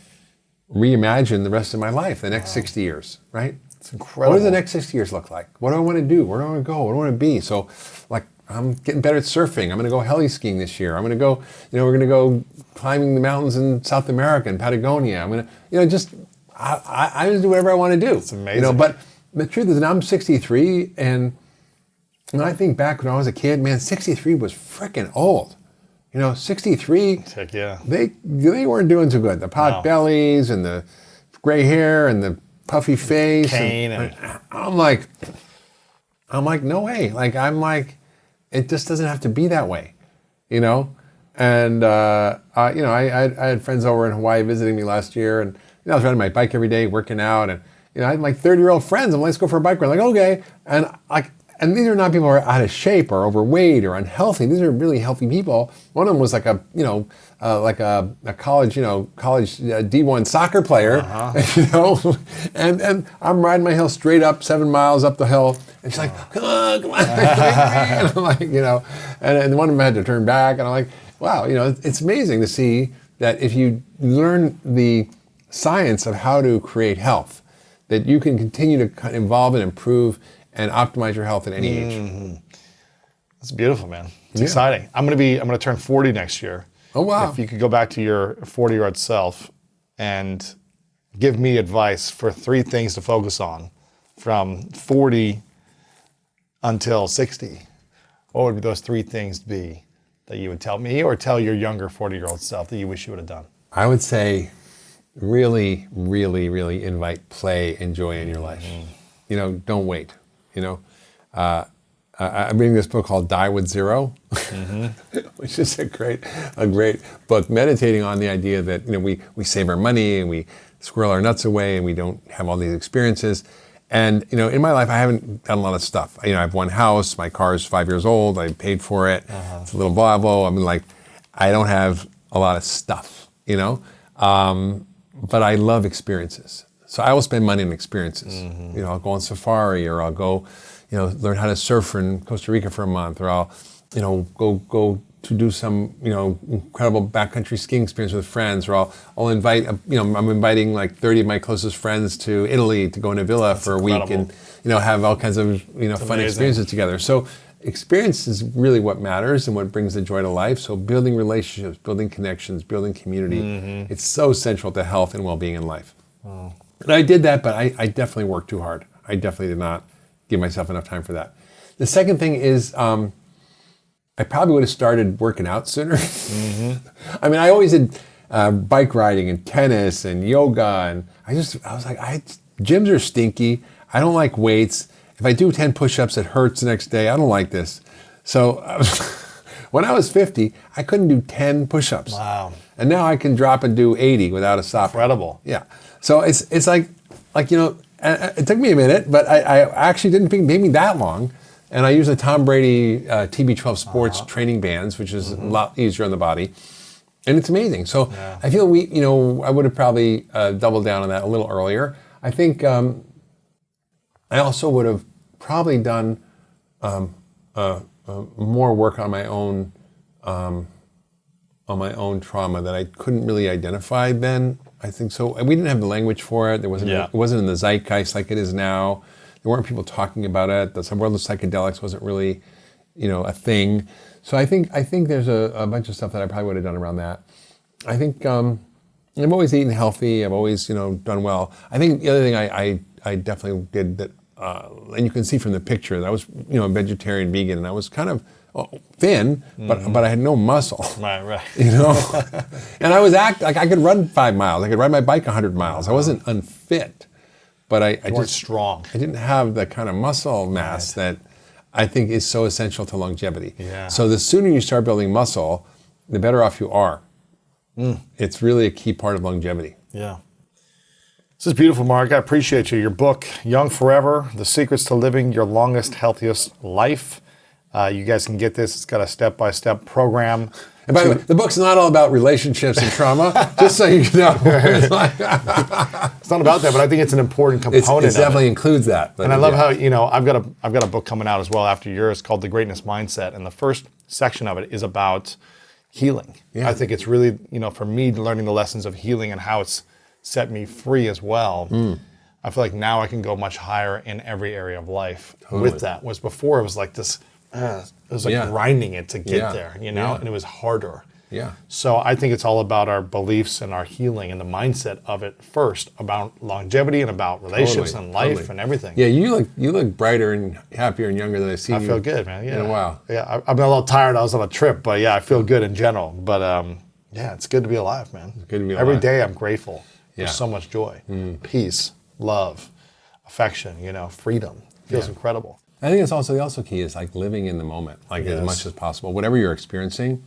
reimagine the rest of my life, the next 60 years, right? It's incredible. What does the next 60 years look like? What do I want to do? Where do I want to go? What do I want to be? So, I'm getting better at surfing. I'm going to go heli skiing this year. I'm going to go, we're going to go climbing the mountains in South America and Patagonia. I'm going to, I just do whatever I want to do. It's amazing. But the truth is, now I'm 63, and when I think back when I was a kid, man, 63 was freaking old. 63, heck yeah. They weren't doing too good. The pot bellies and the gray hair and the puffy face. Cane I'm like, no way. It just doesn't have to be that way, And, I had friends over in Hawaii visiting me last year, and I was riding my bike every day, working out, and, I had 30-year-old friends. I'm like, let's go for a bike ride. I'm like, okay. And and these are not people who are out of shape or overweight or unhealthy. These are really healthy people. One of them was like a college D1 soccer player, and I'm riding my hill straight up 7 miles up the hill, and she's like, come on, and I'm like, and one of them had to turn back, and I'm like, wow, it's amazing to see that if you learn the science of how to create health, that you can continue to kind of evolve and improve and optimize your health at any age. That's beautiful, man. It's exciting. I'm gonna turn 40 next year. Oh, wow. If you could go back to your 40-year-old self and give me advice for 3 things to focus on from 40 until 60, what would those 3 things be that you would tell me or tell your younger 40-year-old self that you wish you would have done? I would say really, really, really invite play and joy in your life. Don't wait. I'm reading this book called Die with Zero, which is a great book, meditating on the idea that we save our money and we squirrel our nuts away and we don't have all these experiences. And in my life, I haven't done a lot of stuff. I have one house, my car is 5 years old, I paid for it. It's a little Volvo. I don't have a lot of stuff, but I love experiences. So I will spend money on experiences. I'll go on safari, or I'll go, learn how to surf in Costa Rica for a month, or I'll, go to do some, incredible backcountry skiing experience with friends, or I'll invite, I'm inviting like 30 of my closest friends to Italy to go in a villa for a week and, have all kinds of, fun experiences together. So experience is really what matters and what brings the joy to life. So building relationships, building connections, building community, it's so central to health and well-being in life. And I did that, but I definitely worked too hard. I definitely did not give myself enough time for that. The second thing is I probably would have started working out sooner. I always did bike riding and tennis and yoga, and I was like, gyms are stinky. I don't like weights. If I do 10 push-ups, it hurts the next day. I don't like this. So when I was 50, I couldn't do 10 push-ups. Wow. And now I can drop and do 80 without a stop. Incredible. Yeah. So it's like it took me a minute, but I actually didn't think maybe that long. And I use the Tom Brady TB12 Sports training bands, which is a lot easier on the body. And it's amazing. So I feel I would have probably doubled down on that a little earlier. I think I also would have probably done more work on my own trauma that I couldn't really identify then. I think so. And we didn't have the language for it. It wasn't in the zeitgeist like it is now. There weren't people talking about it. The world of psychedelics wasn't really, a thing. So I think there's a bunch of stuff that I probably would have done around that. I think I've always eaten healthy. I've always, done well. I think the other thing I definitely did that, and you can see from the picture that I was, a vegetarian, vegan, and I was kind of thin, but I had no muscle. Right. And I was I could run 5 miles. I could ride my bike 100 miles. I wasn't unfit, but I weren't strong. I didn't have the kind of muscle mass that I think is so essential to longevity. Yeah. So the sooner you start building muscle, the better off you are. It's really a key part of longevity. Yeah. This is beautiful, Mark. I appreciate you. Your book, Young Forever, The Secrets to Living Your Longest, Healthiest Life. You guys can get this. It's got a step-by-step program. And by the way, the book's not all about relationships and trauma, just so you know. It's not about that, but I think it's an important component. It definitely includes that. And I love how, I've got a book coming out as well after yours called The Greatness Mindset, and the first section of it is about healing. Yeah. I think it's really, for me, learning the lessons of healing and how it's set me free as well. I feel like now I can go much higher in every area of life with that. Whereas before it was like this, it was like grinding it to get there, and it was harder. Yeah. So I think it's all about our beliefs and our healing and the mindset of it first, about longevity and about relationships and life and everything. Yeah, you look brighter and happier and younger than I've seen you. I feel good, man. Yeah. In a while. Yeah, I've been a little tired. I was on a trip, but I feel good in general. But it's good to be alive, man. It's good to be alive. Every day I'm grateful. Yeah. There's so much joy, peace, love, affection, freedom. Feels incredible. I think it's also key is like living in the moment, as much as possible. Whatever you're experiencing,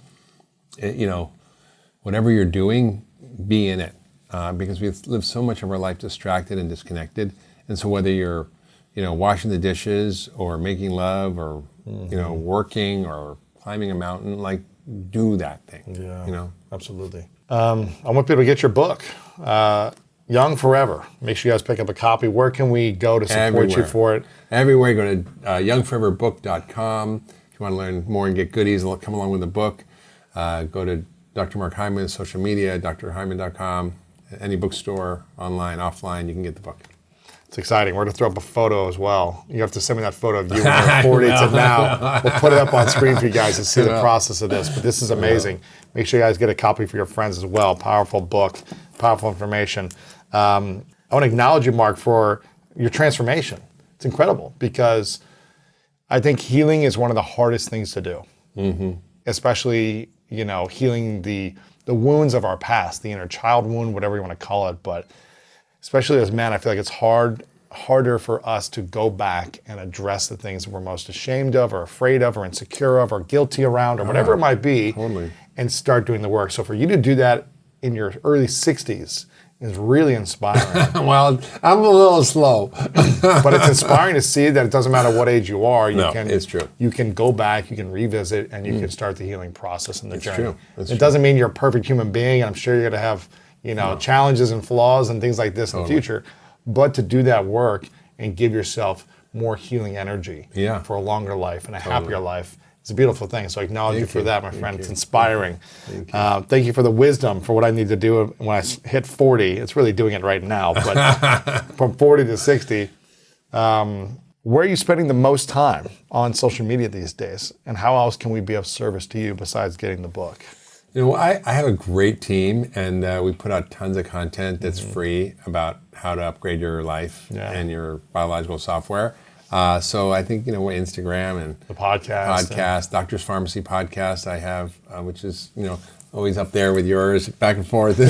whatever you're doing, be in it. Because we live so much of our life distracted and disconnected. And so whether you're, washing the dishes or making love or, working or climbing a mountain, like do that thing. Yeah, absolutely. I want people to get your book, Young Forever. Make sure you guys pick up a copy. Where can we go to support you for it? Everywhere. Go to youngforeverbook.com. If you want to learn more and get goodies, come along with the book. Go to Dr. Mark Hyman, social media, drhyman.com, any bookstore, online, offline, you can get the book. It's exciting. We're going to throw up a photo as well. You have to send me that photo of you when you're 40 to now. We'll put it up on screen for you guys to see the process of this. But this is amazing. Make sure you guys get a copy for your friends as well. Powerful book, powerful information. I want to acknowledge you, Mark, for your transformation. It's incredible because I think healing is one of the hardest things to do, especially, healing the wounds of our past, the inner child wound, whatever you want to call it. But especially as men, I feel like it's harder for us to go back and address the things that we're most ashamed of or afraid of or insecure of or guilty around or whatever it might be, and start doing the work. So for you to do that in your early 60s is really inspiring. Well, I'm a little slow. But it's inspiring to see that it doesn't matter what age you are. It's true. You can go back, you can revisit, and you can start the healing process and the journey. True. It doesn't mean you're a perfect human being, and I'm sure you're going to have challenges and flaws and things like this in the future. But to do that work and give yourself more healing energy for a longer life and a happier life, it's a beautiful thing. So I acknowledge you for that, my friend. It's inspiring. Thank you for the wisdom for what I need to do when I hit 40. It's really doing it right now, but from 40 to 60, where are you spending the most time on social media these days? And how else can we be of service to you besides getting the book? I have a great team, and we put out tons of content that's free about how to upgrade your life and your biological software. So I think, Instagram and the podcast, Doctor's Pharmacy podcast I have, which is, always up there with yours, back and forth. I'm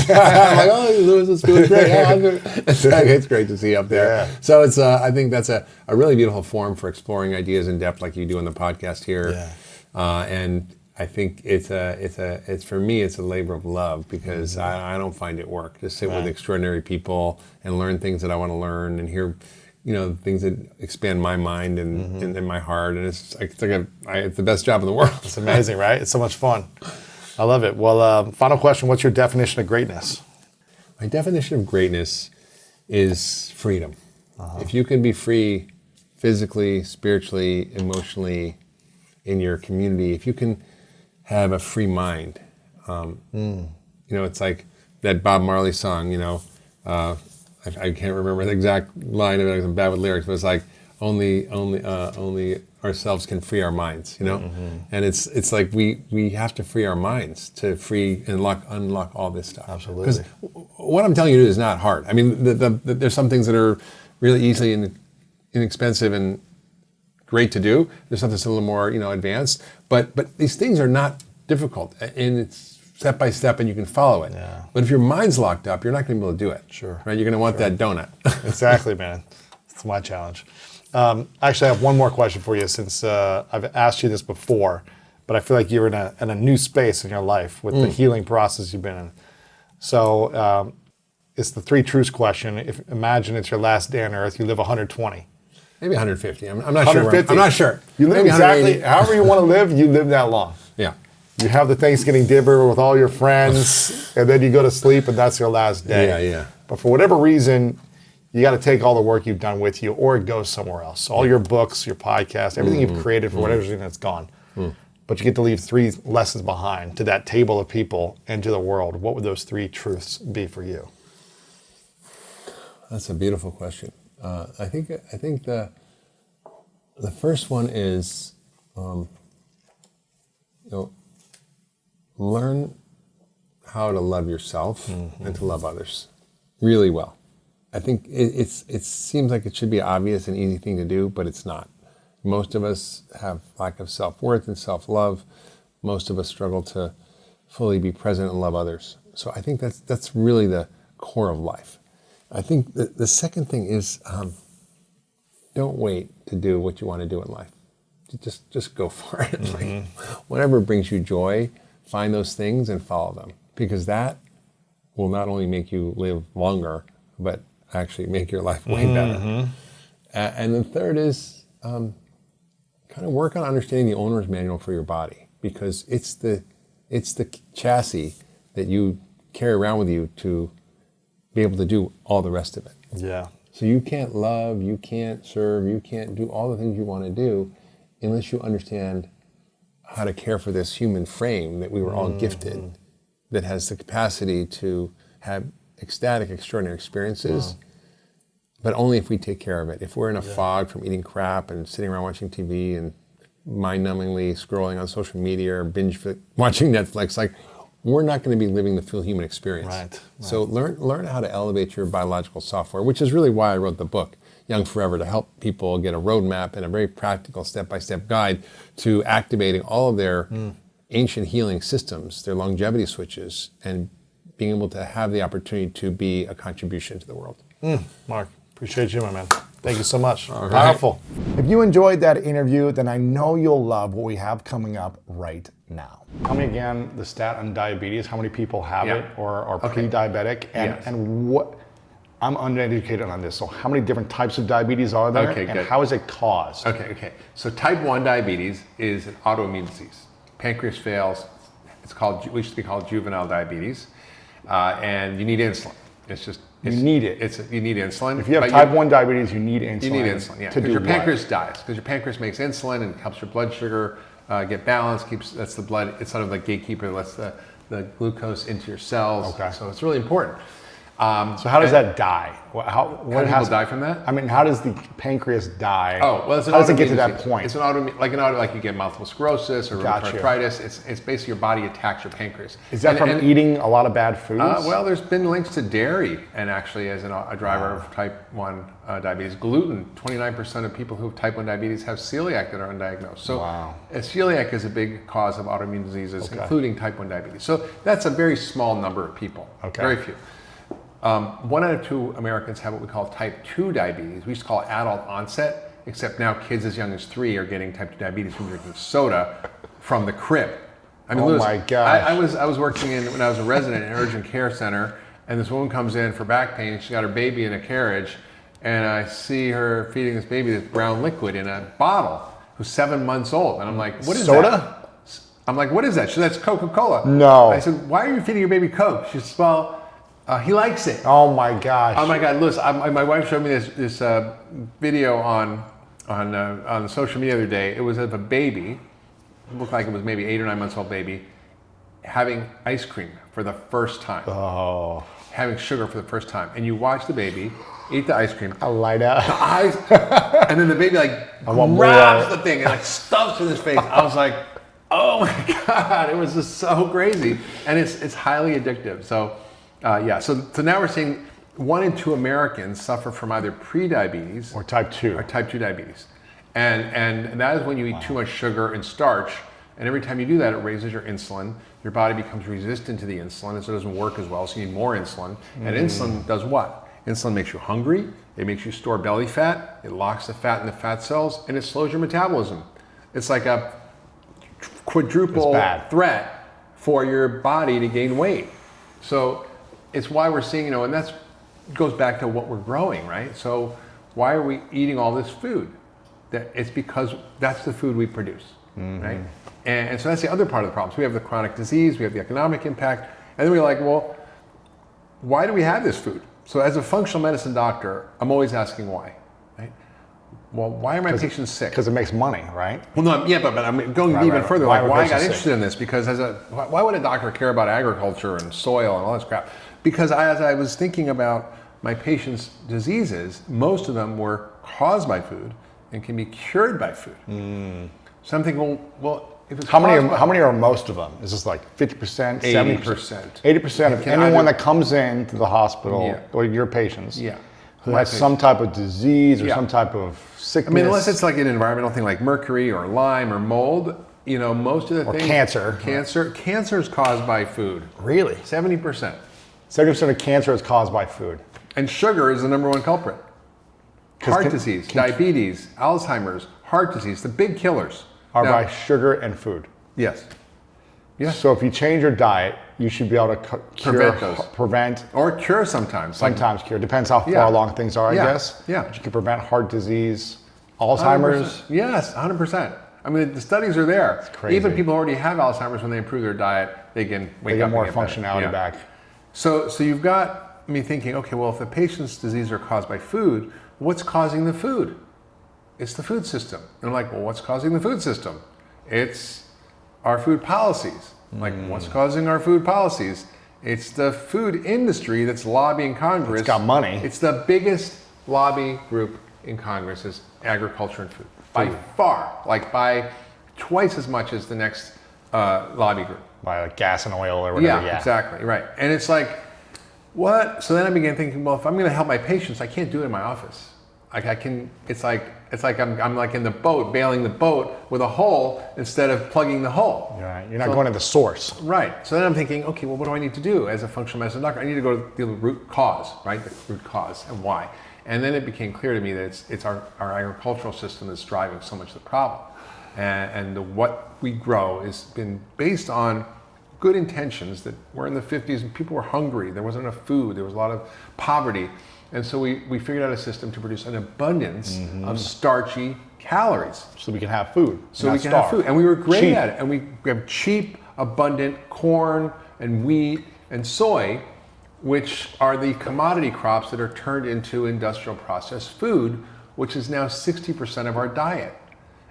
like, oh, Lewis is doing great. It's great to see you up there. Yeah. So it's, I think that's a really beautiful forum for exploring ideas in depth like you do in the podcast here. And I think it's for me, it's a labor of love because I don't find it work to sit with extraordinary people and learn things that I want to learn and hear, things that expand my mind and my heart. And it's the best job in the world. It's amazing, right? It's so much fun. I love it. Well, final question. What's your definition of greatness? My definition of greatness is freedom. If you can be free physically, spiritually, emotionally, in your community, if you can have a free mind, it's like that Bob Marley song, I can't remember the exact line of it, I'm bad with lyrics, but it's like, only ourselves can free our minds, And it's like we have to free our minds to free and unlock all this stuff. Absolutely. Because what I'm telling you is not hard. I mean, there's some things that are really easily inexpensive and great to do. There's something that's a little more, advanced. But these things are not difficult, and it's step by step, and you can follow it. Yeah. But if your mind's locked up, you're not going to be able to do it. Sure. Right? You're going to want that donut. Exactly, man. It's my challenge. Actually, I have one more question for you since I've asked you this before, but I feel like you're in a new space in your life with the healing process you've been in. So it's the 3 truths question. Imagine it's your last day on earth, you live 120. Maybe 150. I'm not sure. I'm not sure. You live Maybe exactly however you want to live, you live that long. Yeah. You have the Thanksgiving dinner with all your friends, and then you go to sleep, and that's your last day. Yeah. But for whatever reason, you got to take all the work you've done with you, or it goes somewhere else. So all your books, your podcast, everything you've created for whatever reason, it's gone. But you get to leave 3 lessons behind to that table of people and to the world. What would those 3 truths be for you? That's a beautiful question. I think the first one is, learn how to love yourself and to love others really well. I think it seems like it should be an obvious and easy thing to do, but it's not. Most of us have lack of self-worth and self-love. Most of us struggle to fully be present and love others. So I think that's really the core of life. I think the second thing is don't wait to do what you want to do in life. Just go for it. Like, whatever brings you joy, find those things and follow them, because that will not only make you live longer, but actually make your life way better. And the third is kind of work on understanding the owner's manual for your body, because it's the chassis that you carry around with you to be able to do all the rest of it. Yeah. So you can't love, you can't serve, you can't do all the things you want to do unless you understand how to care for this human frame that we were all gifted, that has the capacity to have ecstatic, extraordinary experiences, but only if we take care of it. If we're in a fog from eating crap and sitting around watching TV and mind-numbingly scrolling on social media or binge watching Netflix, like, we're not going to be living the full human experience. Right. So learn how to elevate your biological software, which is really why I wrote the book, Young Forever, to help people get a roadmap and a very practical step-by-step guide to activating all of their ancient healing systems, their longevity switches, and being able to have the opportunity to be a contribution to the world. Mark, appreciate you, my man. Thank you so much. All right. Powerful. If you enjoyed that interview, then I know you'll love what we have coming up right now. Tell me again the stat on diabetes, how many people have it or are pre-diabetic, and what, I'm uneducated on this, so how many different types of diabetes are there, and how is it caused? Okay. So type 1 diabetes is an autoimmune disease. Pancreas fails. It used to be called juvenile diabetes, and you need insulin. You need insulin. If you have type 1 diabetes, you need insulin. You need insulin, yeah. Because your pancreas dies. Because your pancreas makes insulin and helps your blood sugar get balanced. That's the blood. It's sort of the gatekeeper that lets the glucose into your cells. Okay. So it's really important. So how does that die? How do people die from that? I mean, how does the pancreas die? Oh, well, it's an how does it get to autoimmune that disease. point? It's an autoimmune, like you get multiple sclerosis or Gotcha. rheumatoid arthritis. It's basically your body attacks your pancreas. Is that from eating a lot of bad foods? Well, there's been links to dairy, and actually as a driver of type 1 diabetes. Gluten, 29% of people who have type 1 diabetes have celiac that are undiagnosed. So celiac is a big cause of autoimmune diseases, including type 1 diabetes. So that's a very small number of people, very few. 1 out of 2 Americans have what we call type 2 diabetes. We used to call it adult onset, except now kids as young as 3 are getting type 2 diabetes from drinking soda from the crib. I mean, my gosh. I was working when I was a resident in an urgent care center, and this woman comes in for back pain. She got her baby in a carriage, and I see her feeding this baby this brown liquid in a bottle, who's 7 months old. And I'm like, what is soda? that? I'm like, what is that? She said, that's Coca-Cola. No. I said, why are you feeding your baby Coke? She said, well, he likes it. Oh my gosh. Oh my God, Lewis, my wife showed me this video on social media the other day. It was of a baby, it looked like it was maybe 8 or 9 months old baby, having ice cream for the first time. Oh. Having sugar for the first time. And you watch the baby eat the ice cream. I light up. The eyes, and then the baby grabs the thing and stuffs it in his face. I was like, oh my God, it was just so crazy. And it's highly addictive. So so now we're seeing 1 in 2 Americans suffer from either pre-diabetes or type 2 diabetes. And that is when you eat too much sugar and starch. And every time you do that, it raises your insulin. Your body becomes resistant to the insulin, and so it doesn't work as well, so you need more insulin. And insulin does what? Insulin makes you hungry, it makes you store belly fat, it locks the fat in the fat cells, and it slows your metabolism. It's like a quadruple threat for your body to gain weight. So it's why we're seeing, and that goes back to what we're growing, right? So why are we eating all this food? It's because that's the food we produce, right? And so that's the other part of the problem. So we have the chronic disease, we have the economic impact, and then we're like, well, why do we have this food? So as a functional medicine doctor, I'm always asking why, right? Well, why are my patients sick? Because it makes money, right? Well, no, yeah, but I'm going even further. Why I got interested in this? Because why would a doctor care about agriculture and soil and all this crap? Because as I was thinking about my patients' diseases, most of them were caused by food and can be cured by food. So I'm thinking, well, if it's how many are most of them? Is this like 50%, 70%? 80% of anyone that comes in to the hospital or your patients who has some type of disease or some type of sickness. I mean, unless it's like an environmental thing like mercury or Lyme or mold, most of the things. Cancer. Cancer is caused by food. Really? 70%. 70% of cancer is caused by food. And sugar is the #1 culprit. Heart disease, diabetes, Alzheimer's, heart disease, the big killers. Are by sugar and food. Yes. Yeah. So if you change your diet, you should be able to Prevent those. prevent, Or cure sometimes. Like, sometimes cure. Depends how far Yeah. along things are, I Yeah. guess. Yeah. But you can prevent heart disease, Alzheimer's. 100%. Yes, 100%. I mean, the studies are there. crazy. Even people who already have Alzheimer's, when they improve their diet, they can wake They up get and more better. functionality Yeah. back. So you've got me thinking, okay, well, if the patient's disease are caused by food, what's causing the food? It's the food system. And I'm like, well, what's causing the food system? It's our food policies. Like, what's causing our food policies? It's the food industry that's lobbying Congress. It's got money. It's the biggest lobby group in Congress is agriculture and food. By far, like by twice as much as the next lobby group. By like gas and oil or whatever. Yeah, exactly, right. And it's like, what? So then I began thinking, well, if I'm going to help my patients, I can't do it in my office. Like I can, it's like I'm like in the boat, bailing the boat with a hole instead of plugging the hole. Right. You're not going to the source. Right. So then I'm thinking, okay, well, what do I need to do as a functional medicine doctor? I need to go to the root cause, right? The root cause and why. And then it became clear to me that it's our agricultural system that's driving so much of the problem. And what we grow has been based on good intentions that were in the 50s and people were hungry. There wasn't enough food. There was a lot of poverty. And so we figured out a system to produce an abundance of starchy calories. So we can have food. So we can have food. And we were great at it. And we have cheap, abundant corn and wheat and soy, which are the commodity crops that are turned into industrial processed food, which is now 60% of our diet.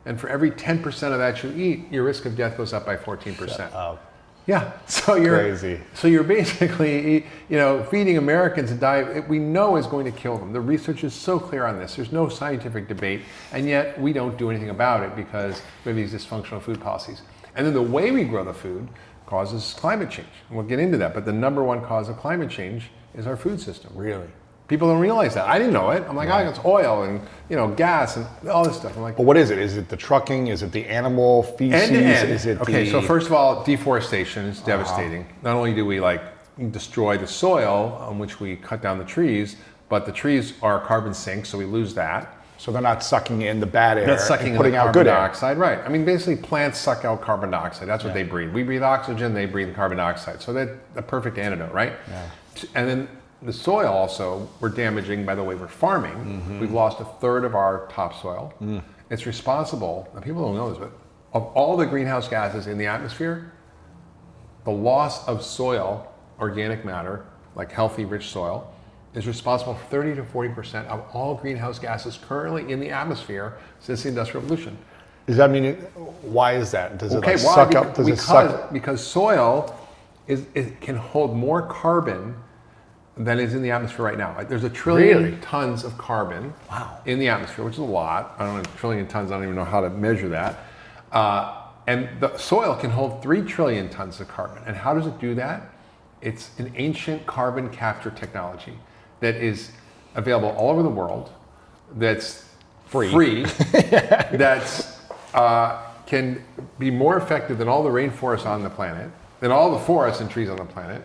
And for every 10% of that you eat, your risk of death goes up by 14%. Yeah, so you're Crazy. So you're basically, feeding Americans a diet we know is going to kill them. The research is so clear on this. There's no scientific debate, and yet we don't do anything about it because we have these dysfunctional food policies. And then the way we grow the food causes climate change. And we'll get into that, but the number one cause of climate change is our food system. Really? People don't realize that. I didn't know it. I'm like, it's oil and gas and all this stuff. I'm like, But what is it? Is it the trucking? Is it the animal feces? end to end. Is it Okay, so first of all, deforestation is devastating. Not only do we destroy the soil on which we cut down the trees, but the trees are carbon sinks, so we lose that. So they're not sucking in the bad air. That's sucking and in putting the out carbon good air. dioxide, right? I mean, basically, plants suck out carbon dioxide. That's what they breathe. We breathe oxygen; they breathe carbon dioxide. So that's a perfect antidote, right? Yeah. And then the soil also we're damaging by the way we're farming. Mm-hmm. We've lost a third of our topsoil. It's responsible. And people don't know this, but of all the greenhouse gases in the atmosphere, the loss of soil, organic matter, like healthy, rich soil, is responsible for 30 to 40% of all greenhouse gases currently in the atmosphere since the Industrial Revolution. Does that mean why is that? Does it Why? suck up? Does it suck? Because soil it can hold more carbon than is in the atmosphere right now. There's 1 trillion tons of carbon in the atmosphere, which is a lot. I don't know, 1 trillion tons, I don't even know how to measure that. And the soil can hold 3 trillion tons of carbon. And how does it do that? It's an ancient carbon capture technology that is available all over the world, that's free that's can be more effective than all the rainforests on the planet, than all the forests and trees on the planet.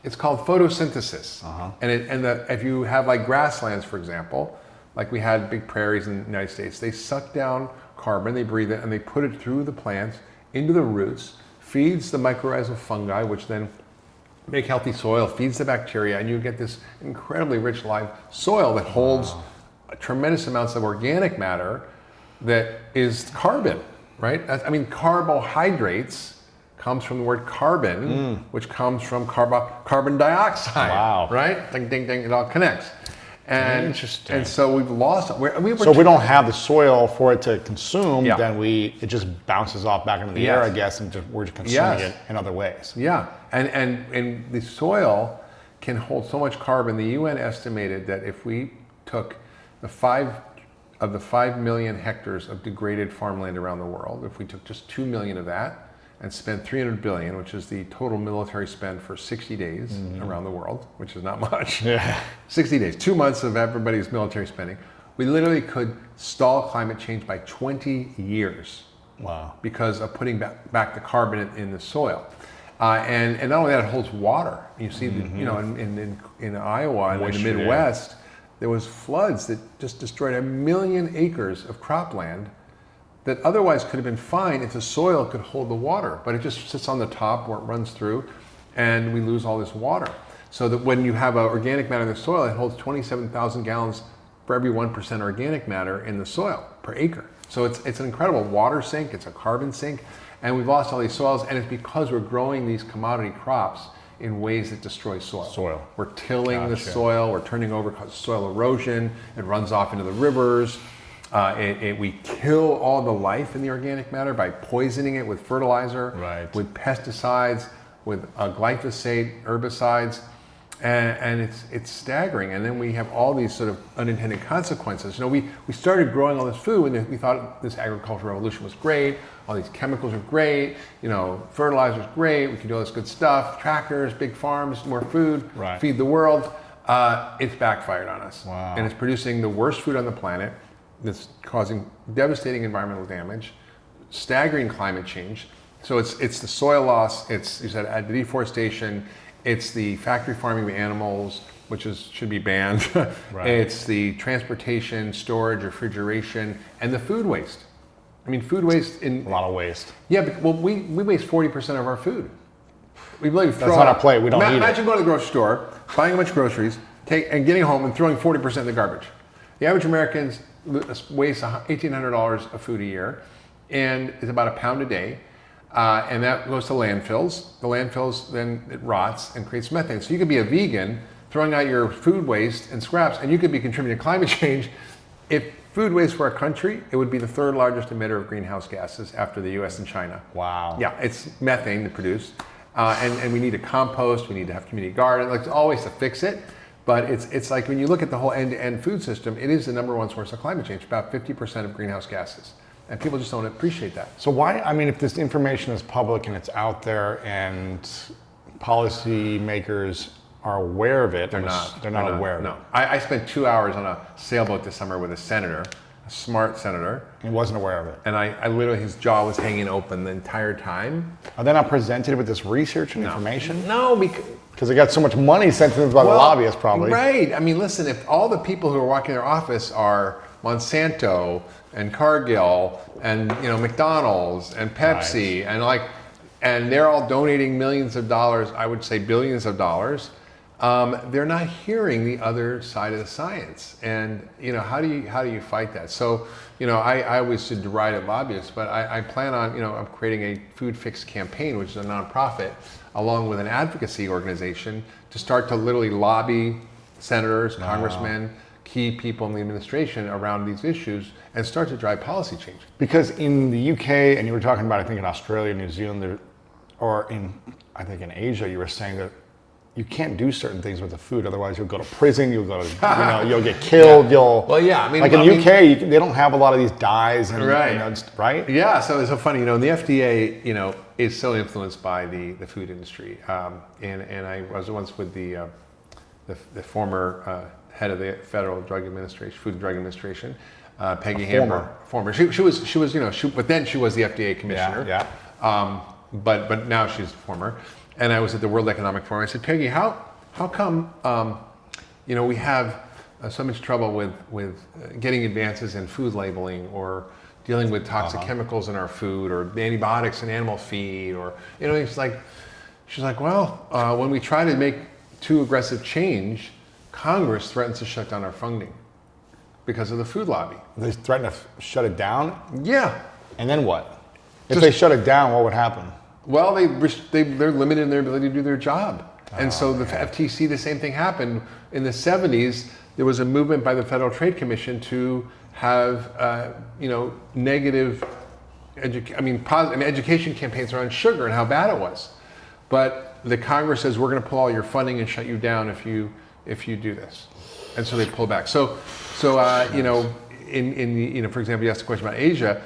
It's called photosynthesis. And if you have like grasslands, for example, like we had big prairies in the United States, they suck down carbon, they breathe it, and they put it through the plants into the roots, feeds the mycorrhizal fungi, which then make healthy soil, feeds the bacteria, and you get this incredibly rich live soil that holds tremendous amounts of organic matter that is carbon, right? Carbohydrates comes from the word carbon, which comes from carbon dioxide. Wow. Right? Ding, ding, ding, it all connects. And, Interesting. And so we've lost, So if we don't have the soil for it to consume, then it just bounces off back into the air, I guess, and we're just consuming it in other ways. Yeah, and the soil can hold so much carbon. The UN estimated that if we took the 5 million hectares of degraded farmland around the world, if we took just 2 million of that and spent 300 billion, which is the total military spend for 60 days around the world, which is not much. 60 days, 2 months of everybody's military spending. We literally could stall climate change by 20 years. Wow. Because of putting back the carbon in the soil. And not only that, it holds water. You see, in Iowa and in the Midwest, there was floods that just destroyed 1 million acres of cropland that otherwise could have been fine if the soil could hold the water, but it just sits on the top where it runs through, and we lose all this water. So that when you have organic matter in the soil, it holds 27,000 gallons for every 1% organic matter in the soil per acre. So it's an incredible water sink, it's a carbon sink, and we've lost all these soils, and it's because we're growing these commodity crops in ways that destroy soil. We're tilling the soil, we're turning over soil erosion, it runs off into the rivers. We kill all the life in the organic matter by poisoning it with fertilizer, with pesticides, with glyphosate, herbicides, and it's staggering. And then we have all these sort of unintended consequences. You know, we started growing all this food, and we thought this agricultural revolution was great. All these chemicals are great. You know, fertilizer's great. We can do all this good stuff. Tractors, big farms, more food, feed the world. It's backfired on us, and it's producing the worst food on the planet. That's causing devastating environmental damage, staggering climate change. So it's the soil loss, it's, you said, the deforestation, it's the factory farming of animals, which should be banned. It's the transportation, storage, refrigeration, and the food waste. I mean, food waste in a lot of waste. Yeah, but, well, we waste 40% of our food. We really throw That's on our plate. We don't eat it. Imagine going to the grocery store, buying a bunch of groceries, and getting home and throwing 40% in the garbage. The average Americans waste $1,800 of food a year, and it's about a pound a day, and that goes to landfills. The landfills, then it rots and creates methane. So you could be a vegan throwing out your food waste and scraps, and you could be contributing to climate change. If food waste were a country, it would be the third largest emitter of greenhouse gases after the US and China. Wow. Yeah, it's methane to produce, and we need to compost, we need to have community garden, like always to fix it. But it's like when you look at the whole end-to-end food system, it is the number one source of climate change, about 50% of greenhouse gases. And people just don't appreciate that. So why, I mean, if this information is public and it's out there and policy makers are aware of it, they're not aware of it. No. I spent 2 hours on a sailboat this summer with a senator, a smart senator. He wasn't aware of it. And I literally, his jaw was hanging open the entire time. Are they not presented with this research and information? No, because they got so much money sent to them by the lobbyists, probably. Right. I mean, listen, if all the people who are walking their office are Monsanto and Cargill and McDonald's and Pepsi and they're all donating millions of dollars, I would say billions of dollars, they're not hearing the other side of the science. And how do you fight that? So I always should deride at lobbyists, but I plan on I'm creating a food fix campaign, which is a nonprofit, along with an advocacy organization, to start to literally lobby senators, congressmen, key people in the administration around these issues and start to drive policy change. Because in the UK, and you were talking about, I think in Australia, New Zealand, or I think in Asia, you were saying that you can't do certain things with the food, otherwise you'll go to prison, you'll go to, you'll get killed, I mean, like in the UK, they don't have a lot of these dyes, and right? Yeah, so it's so funny, the FDA, is so influenced by the food industry, and I was once with the former head of the Federal Drug Administration, Food and Drug Administration, Peggy Hammer. Former. She was, but then she was the FDA commissioner. But now she's former. And I was at the World Economic Forum. I said, Peggy, how come we have so much trouble with getting advances in food labeling or dealing with toxic chemicals in our food or antibiotics in animal feed or she's like, well, when we try to make too aggressive change, Congress threatens to shut down our funding because of the food lobby. They threaten to shut it down? Yeah. And then what? If they shut it down, what would happen? Well, they're limited in their ability to do their job. And so the FTC, the same thing happened. In the 70s, there was a movement by the Federal Trade Commission to have, negative, education campaigns around sugar and how bad it was. But the Congress says, we're going to pull all your funding and shut you down if you do this. And so they pull back. So in for example, you asked a question about Asia.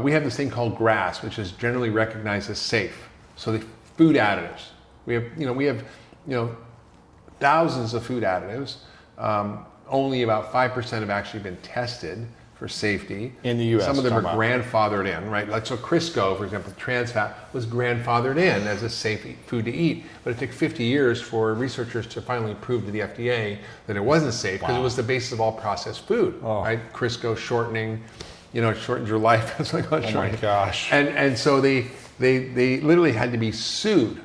We have this thing called GRAS, which is generally recognized as safe. So the food additives. We have thousands of food additives. Only about 5% have actually been tested for safety. In the U.S. Some of them are grandfathered in, right? Like so Crisco, for example, trans fat was grandfathered in as a safe food to eat. But it took 50 years for researchers to finally prove to the FDA that it wasn't safe because it was the basis of all processed food, right? Crisco shortening, it shortens your life. That's what Oh my gosh. And so they literally had to be sued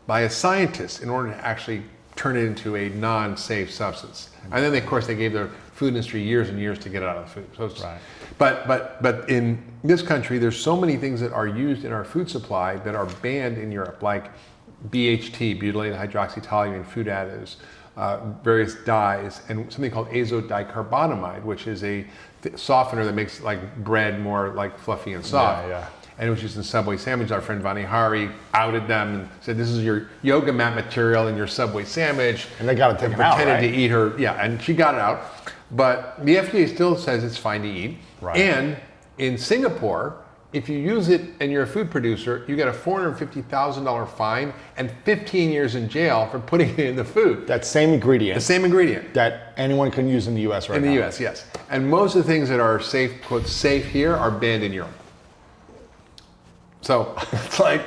by a scientist in order to actually turn it into a non-safe substance. And then, of course, they gave the food industry years and years to get it out of the food. So Right. But in this country, there's so many things that are used in our food supply that are banned in Europe, like BHT, butylated hydroxytoluene, food additives, various dyes, and something called azodicarbonamide, which is a softener that makes like bread more like fluffy and soft. Yeah. And it was used in Subway sandwich. Our friend Vani Hari outed them and said, "This is your yoga mat material in your Subway sandwich." And they got to take them out, Pretended right? to eat her, and she got it out. But the FDA still says it's fine to eat. Right. And in Singapore, if you use it and you're a food producer, you get a $450,000 fine and 15 years in jail for putting it in the food. That same ingredient The same ingredient. that anyone can use in the U.S. right In now. the US, yes. And most of the things that are safe, quote, safe here are banned in Europe. So it's like,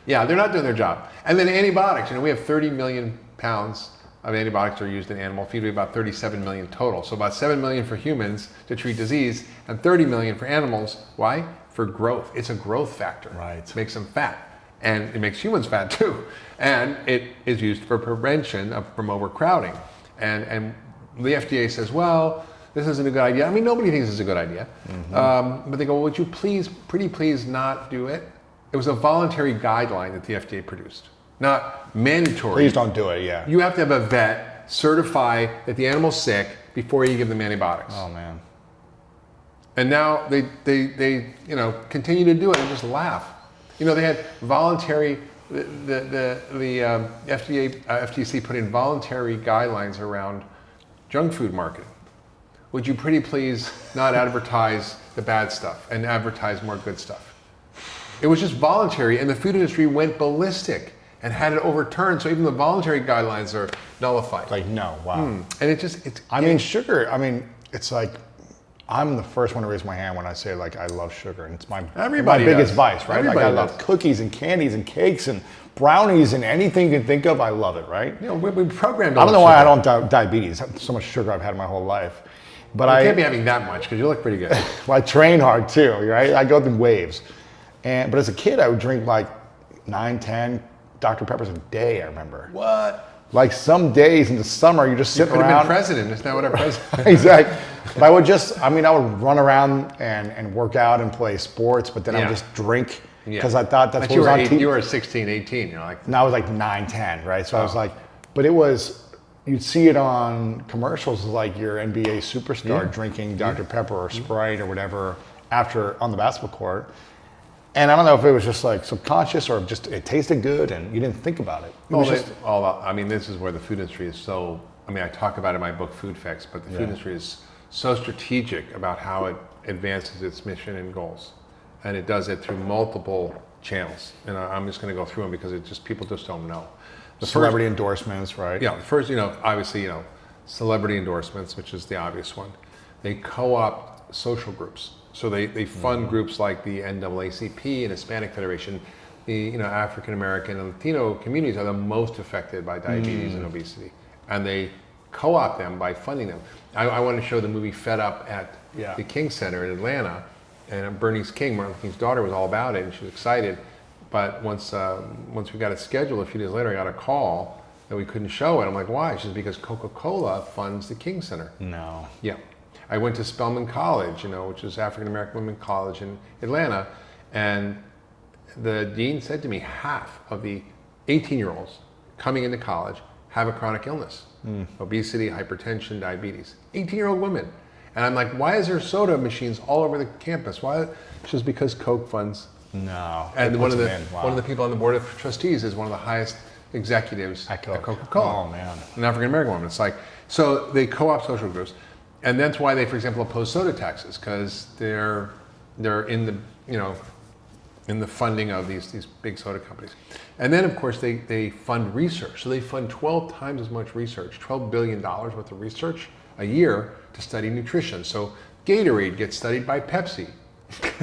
yeah, they're not doing their job. And then antibiotics, we have 30 million pounds of antibiotics that are used in animal feed. We have about 37 million total. So about 7 million for humans to treat disease and 30 million for animals. Why? For growth. It's a growth factor. Right. It makes them fat. And it makes humans fat too. And it is used for prevention from overcrowding. And the FDA says, well, this isn't a good idea. I mean, nobody thinks it's a good idea. But they go, well, would you pretty please not do it? It was a voluntary guideline that the FDA produced, not mandatory. Please don't do it, yeah. You have to have a vet certify that the animal's sick before you give them antibiotics. Oh, man. And now they continue to do it and just laugh. They had voluntary, the FTC put in voluntary guidelines around junk food marketing. Would you pretty please not advertise the bad stuff and advertise more good stuff? It was just voluntary, and the food industry went ballistic and had it overturned, so even the voluntary guidelines are nullified. Like, no, wow. And it's Sugar, it's like, I'm the first one to raise my hand when I say, like, I love sugar, and it's my Everybody biggest does. vice, right? Everybody I love does. cookies and candies and cakes and brownies and anything you can think of, I love it, right? we programmed. I don't know why I don't have diabetes. So much sugar I've had my whole life. But You can't be having that much because you look pretty good. well, I train hard too, right? I go through waves. But as a kid, I would drink like 9, 10 Dr. Peppers a day, I remember. What? Like some days in the summer, you're just You sitting could have around. been president. Isn't that what a president? Exactly. But I would I would run around and work out and play sports, but then I Yeah. would just drink Yeah. because I thought that's But what you was were on TV. you were 16, 18. You're like, And I was like 9, 10, right? So I was like, but it was, you'd see it on commercials like your NBA superstar drinking Dr. Pepper or Sprite or whatever on the basketball court. And I don't know if it was just like subconscious or just it tasted good and you didn't think about it. It was just, this is where the food industry is so, I talk about it in my book, Food Fix, but the food industry is so strategic about how it advances its mission and goals. And it does it through multiple channels. And I'm just going to go through them because people just don't know. The celebrity endorsements, right? Yeah, the first, obviously, celebrity endorsements, which is the obvious one. They co-opt social groups. So they fund groups like the NAACP and Hispanic Federation. The African American and Latino communities are the most affected by diabetes and obesity. And they co-opt them by funding them. I want to show the movie Fed Up at the King Center in Atlanta. And Bernice King, Martin Luther King's daughter, was all about it and she was excited. But once we got it scheduled, a few days later, I got a call that we couldn't show it. I'm like, why? She said, because Coca-Cola funds the King Center. No. Yeah. I went to Spelman College, which is African American Women College in Atlanta, and the dean said to me, half of the 18-year-olds coming into college have a chronic illness, obesity, hypertension, diabetes. 18-year-old women. And I'm like, why is there soda machines all over the campus? Why? It's just because Coke funds. No. And one of the people on the board of trustees is one of the highest executives at Coca-Cola. Oh, man. An African American woman. It's like, so they co-opt social groups. And that's why they, for example, oppose soda taxes, because they're in the funding of these big soda companies. And then, of course, they fund research. So they fund 12 times as much research, $12 billion worth of research a year to study nutrition. So Gatorade gets studied by Pepsi.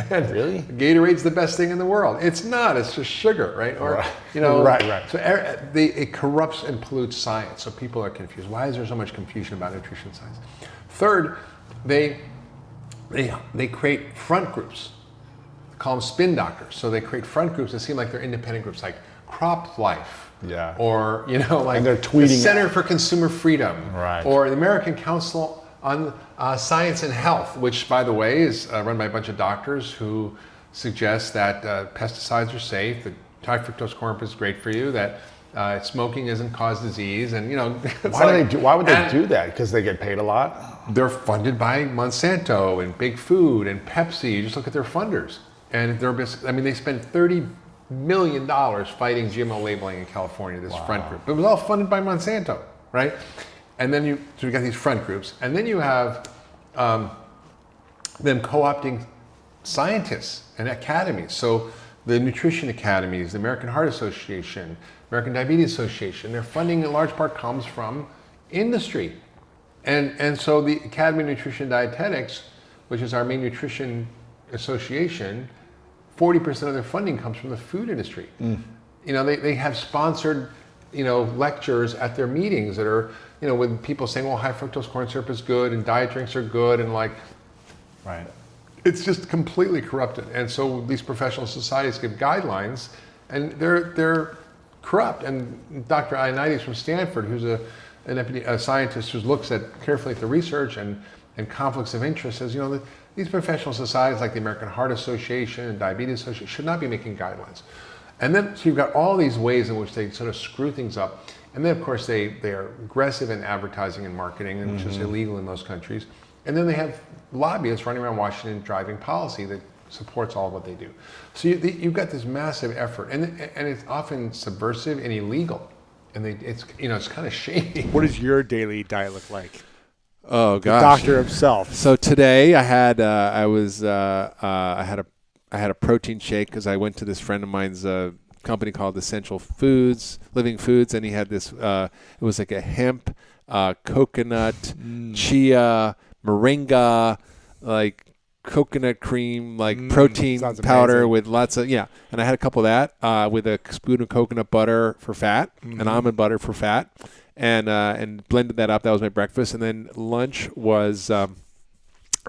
Really? Gatorade's the best thing in the world. It's not. It's just sugar, right? Or Right. So it corrupts and pollutes science. So people are confused. Why is there so much confusion about nutrition science? Third, they they create front groups. They call them spin doctors. So they create front groups that seem like they're independent groups, like Crop Life. Yeah. Or, like and they're tweeting the Center for Consumer Freedom. Right. Or the American Council on Science and Health, which, by the way, is run by a bunch of doctors who suggest that pesticides are safe, that high fructose corn syrup is great for you, that smoking doesn't cause disease, and why would they do that? Because they get paid a lot? They're funded by Monsanto and Big Food and Pepsi. You just look at their funders, and they spend $30 million fighting GMO labeling in California. This front group, it was all funded by Monsanto, right? And then you got these front groups, and then you have them co-opting scientists and academies. So the nutrition academies, the American Heart Association, American Diabetes Association, their funding in large part comes from industry. And so the Academy of Nutrition and Dietetics, which is our main nutrition association, 40% of their funding comes from the food industry. They have sponsored, lectures at their meetings that are, with people saying, well, high fructose corn syrup is good and diet drinks are good, and Right. it's just completely corrupted. And so these professional societies give guidelines, and they're corrupt. And Dr. Ioannidis from Stanford, who's a scientist who looks carefully at the research and conflicts of interest, says, these professional societies like the American Heart Association and Diabetes Association should not be making guidelines. And then so you've got all these ways in which they sort of screw things up. And then, of course, they are aggressive in advertising and marketing, which is illegal in most countries. And then they have lobbyists running around Washington driving policy that supports all of what they do. So you've got this massive effort, and it's often subversive and illegal. And it's kind of shady. What does your daily diet look like? Oh The gosh. doctor himself. So today I had I had a protein shake because I went to this friend of mine's company called Essential Foods, Living Foods, and he had this. It was like a hemp, coconut, chia, moringa, like coconut cream, like protein sounds powder amazing. with lots of And I had a couple of that with a spoon of coconut butter for fat and almond butter for fat. And blended that up. That was my breakfast. And then lunch was and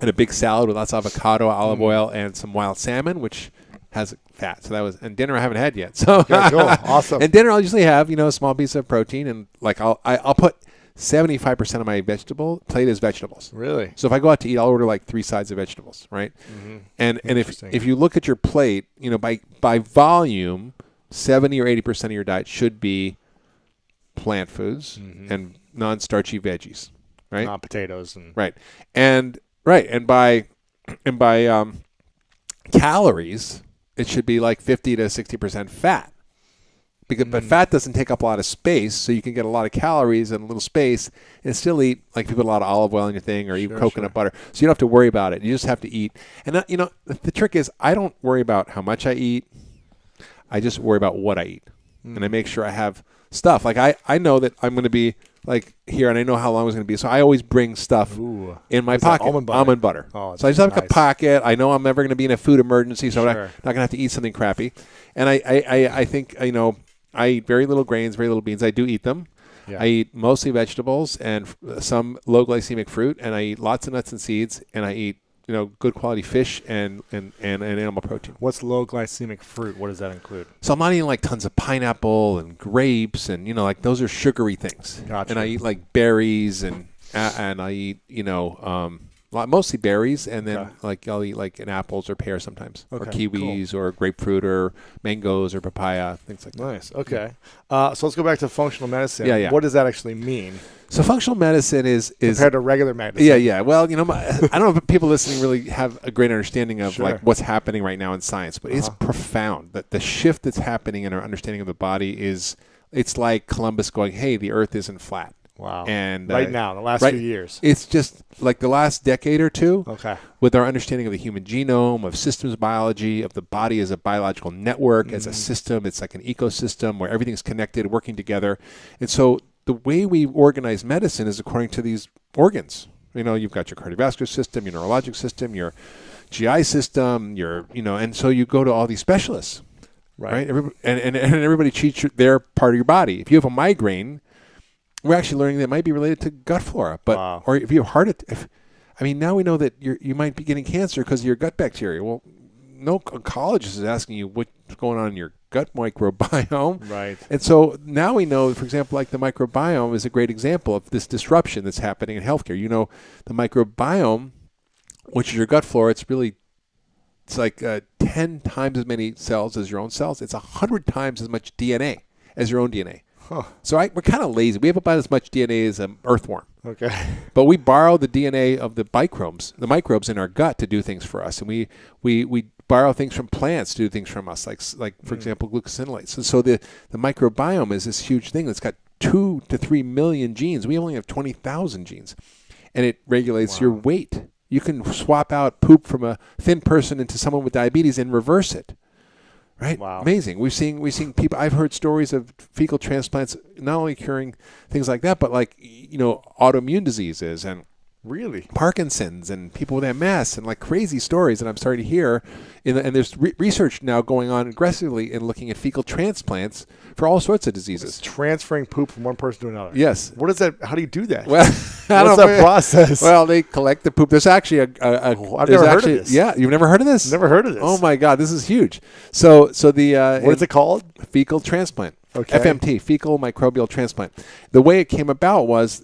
a big salad with lots of avocado, olive oil, and some wild salmon, which has fat. So that was, and dinner I haven't had yet. So Yeah, cool. Awesome. And dinner I'll usually have, a small piece of protein, and I'll put 75% of my vegetable plate is vegetables. Really? So if I go out to eat, I'll order like 3 sides of vegetables, right? And Interesting. if you look at your plate, by volume, 70 or 80% of your diet should be plant foods and non-starchy veggies, right? Not potatoes and Right. And by calories, it should be like 50 to 60% fat. But fat doesn't take up a lot of space, so you can get a lot of calories in a little space and still eat, like if you put a lot of olive oil in your thing or eat coconut butter. So you don't have to worry about it. You just have to eat. And the trick is I don't worry about how much I eat. I just worry about what I eat. And I make sure I have stuff. Like I know that I'm going to be like here, and I know how long it's going to be. So I always bring stuff in my What's that, pocket. almond butter? Oh, Oh, so I just have like nice. a pocket. I know I'm never going to be in a food emergency, so I'm Sure. not going to have to eat something crappy. And I think, I eat very little grains, very little beans. I do eat them. Yeah. I eat mostly vegetables and some low glycemic fruit, and I eat lots of nuts and seeds, and I eat good quality fish and animal protein. What's low glycemic fruit? What does that include? So I'm not eating like tons of pineapple and grapes and like those are sugary things. Gotcha. And I eat like berries and I eat mostly berries, and then I'll eat like an apples or pears sometimes, or Okay, kiwis or grapefruit or mangoes or papaya, things like that. Nice. Okay. So let's go back to functional medicine. Yeah. What does that actually mean So functional medicine is compared to regular medicine? Yeah. Well, I don't know if people listening really have a great understanding of like what's happening right now in science, but it's profound. That the shift that's happening in our understanding of the body it's like Columbus going, "Hey, the Earth isn't flat." Wow. And right now, the last few years. It's just like the last decade or two. Okay. With our understanding of the human genome, of systems biology, of the body as a biological network, as a system, it's like an ecosystem where everything's connected, working together. And so the way we organize medicine is according to these organs. You've got your cardiovascular system, your neurologic system, your GI system, and so you go to all these specialists, right? And everybody treats their part of your body. If you have a migraine, we're actually learning that it might be related to gut flora, or if you have I mean, now we know that you might be getting cancer because of your gut bacteria. Well, no oncologist is asking you what's going on in your gut microbiome. Right. And so now we know, for example, like the microbiome is a great example of this disruption that's happening in healthcare. You know, the microbiome, which is your gut flora, it's like 10 times as many cells as your own cells. It's 100 times as much DNA as your own DNA. Huh. So we're kind of lazy. We have about as much DNA as an earthworm. Okay. But we borrow the DNA of the microbes in our gut to do things for us. And we borrow things from plants to do things from us, like for example, glucosinolates. And so the microbiome is this huge thing that's got 2 to 3 million genes. We only have 20,000 genes. And it regulates your weight. You can swap out poop from a thin person into someone with diabetes and reverse it. Right? Wow. Amazing. We've seen people. I've heard stories of fecal transplants not only curing things like that, but like, autoimmune diseases and Really? Parkinson's and people with MS and like crazy stories that I'm starting to hear. And there's research now going on aggressively in looking at fecal transplants for all sorts of diseases. Transferring poop from one person to another. Yes. What is that? How do you do that? Well, What's that process? Well, they collect the poop. There's actually I've never heard of this. Yeah, you've never heard of this? Never heard of this. Oh my God, this is huge. So the What is it called? fecal transplant. Okay. FMT, fecal microbial transplant. The way it came about was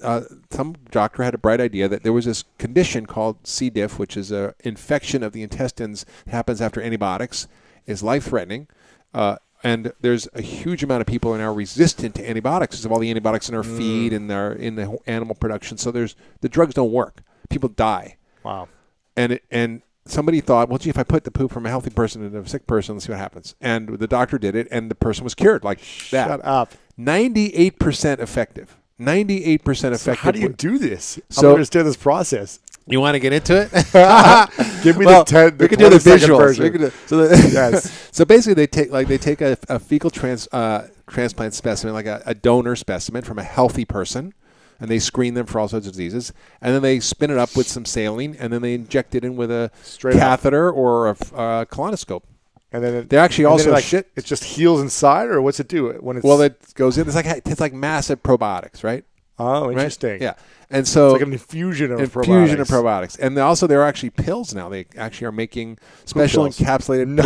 some doctor had a bright idea that there was this condition called C. diff, which is an infection of the intestines that happens after antibiotics, is life-threatening. And there's a huge amount of people are now resistant to antibiotics because of all the antibiotics in our feed and in the animal production. So the drugs don't work. People die. Wow. And somebody thought, well, gee, if I put the poop from a healthy person into a sick person, let's see what happens. And the doctor did it, and the person was cured like that. Shut up. 98% effective. 98% effective. So how do you do this? I So- don't understand this process. You want to get into it? Give me Well, the 10. we can do the 20-second visuals. version. We can do, Yes. So basically, they take a fecal transplant specimen, like a donor specimen from a healthy person, and they screen them for all sorts of diseases, and then they spin it up with some saline, and then they inject it in with a Straight up. catheter or a colonoscope. And then They actually and then also it just heals inside, or what's it do when it's? Well, it goes in. It's like massive probiotics, right? oh, Right? interesting. Yeah, and so It's like an infusion of probiotics. And also there are actually pills now. They actually are making special pills. encapsulated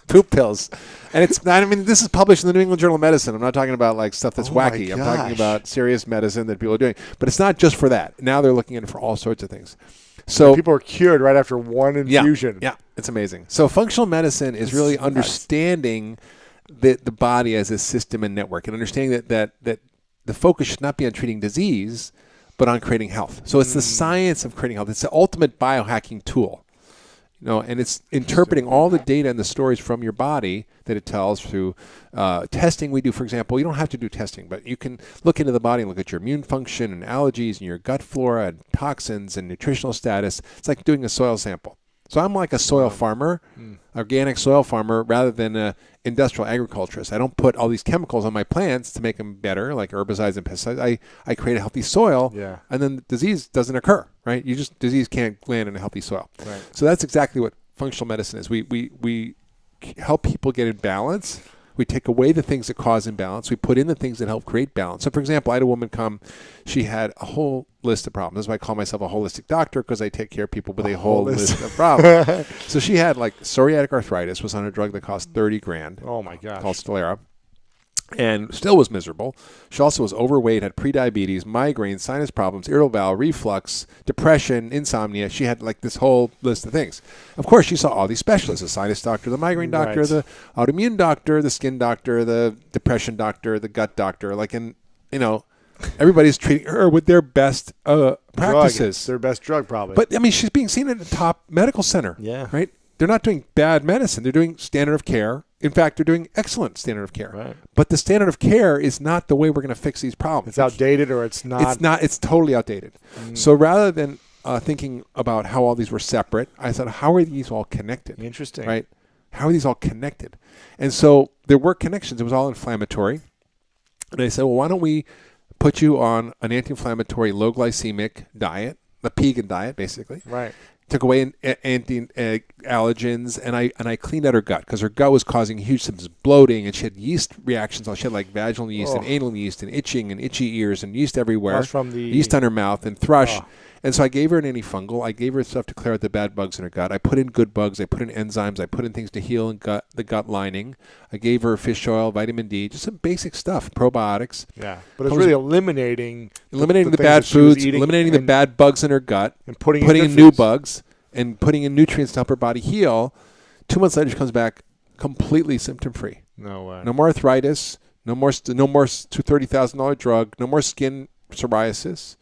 poop pills. And it's not, I mean, this is published in the New England Journal of Medicine. I'm not talking about like stuff that's Oh my wacky. I'm talking gosh. about serious medicine that people are doing. But it's not just for that. Now they're looking at it for all sorts of things. So People are cured right after one yeah, infusion. yeah, it's amazing. So functional medicine is really nuts. understanding the body as a system and network, and understanding that the focus should not be on treating disease, but on creating health. So it's the science of creating health. It's the ultimate biohacking tool. And it's interpreting all the data and the stories from your body that it tells through testing we do. For example, you don't have to do testing, but you can look into the body and look at your immune function and allergies and your gut flora and toxins and nutritional status. It's like doing a soil sample. So I'm like a soil farmer, organic soil farmer, rather than an industrial agriculturist. I don't put all these chemicals on my plants to make them better, like herbicides and pesticides. I create a healthy soil, Yeah. and then disease doesn't occur, right? Disease can't land in a healthy soil. Right. So that's exactly what functional medicine is. We help people get in balance. We take away the things that cause imbalance. We put in the things that help create balance. So, for example, I had a woman come. She had a whole list of problems. That's why I call myself a holistic doctor, because I take care of people with a whole list of problems. So she had like psoriatic arthritis, was on a drug that cost $30,000 Oh my gosh. called Stelara, and still was miserable. She also was overweight, had prediabetes, migraines, sinus problems, irritable bowel, reflux, depression, insomnia. She had like this whole list of things. Of course, she saw all these specialists: the sinus doctor, the migraine doctor, Right. the autoimmune doctor, the skin doctor, the depression doctor, the gut doctor. Everybody's treating her with their best practices. Drug. Their best drug, probably. But I mean, she's being seen at a top medical center. Yeah. Right? They're not doing bad medicine. They're doing standard of care. In fact, they're doing excellent standard of care. Right. But the standard of care is not the way we're going to fix these problems. it's outdated, or it's not. It's not. It's totally outdated. So rather than thinking about how all these were separate, I thought, how are these all connected? Interesting. Right? How are these all connected? And so there were connections. It was all inflammatory. And I said, well, why don't we put you on an anti-inflammatory, low glycemic diet, the Pegan diet, basically. Right. Took away anti-allergens, and I cleaned out her gut, because her gut was causing huge symptoms of bloating, and she had yeast reactions. She had like vaginal yeast and anal yeast and itching and itchy ears and yeast everywhere. That's from the- yeast on her mouth and thrush. And so I gave her an antifungal. I gave her stuff to clear out the bad bugs in her gut. I put in good bugs. I put in enzymes. I put in things to heal the gut lining. I gave her fish oil, vitamin D, just some basic stuff, probiotics. Yeah, but it's really eliminating the things bad that she was foods, eating eliminating the bad bugs in her gut, and putting in good new foods. bugs, and putting in nutrients to help her body heal. 2 months later, she comes back completely symptom-free. No way. No more arthritis. No more $30,000 drug. No more skin psoriasis.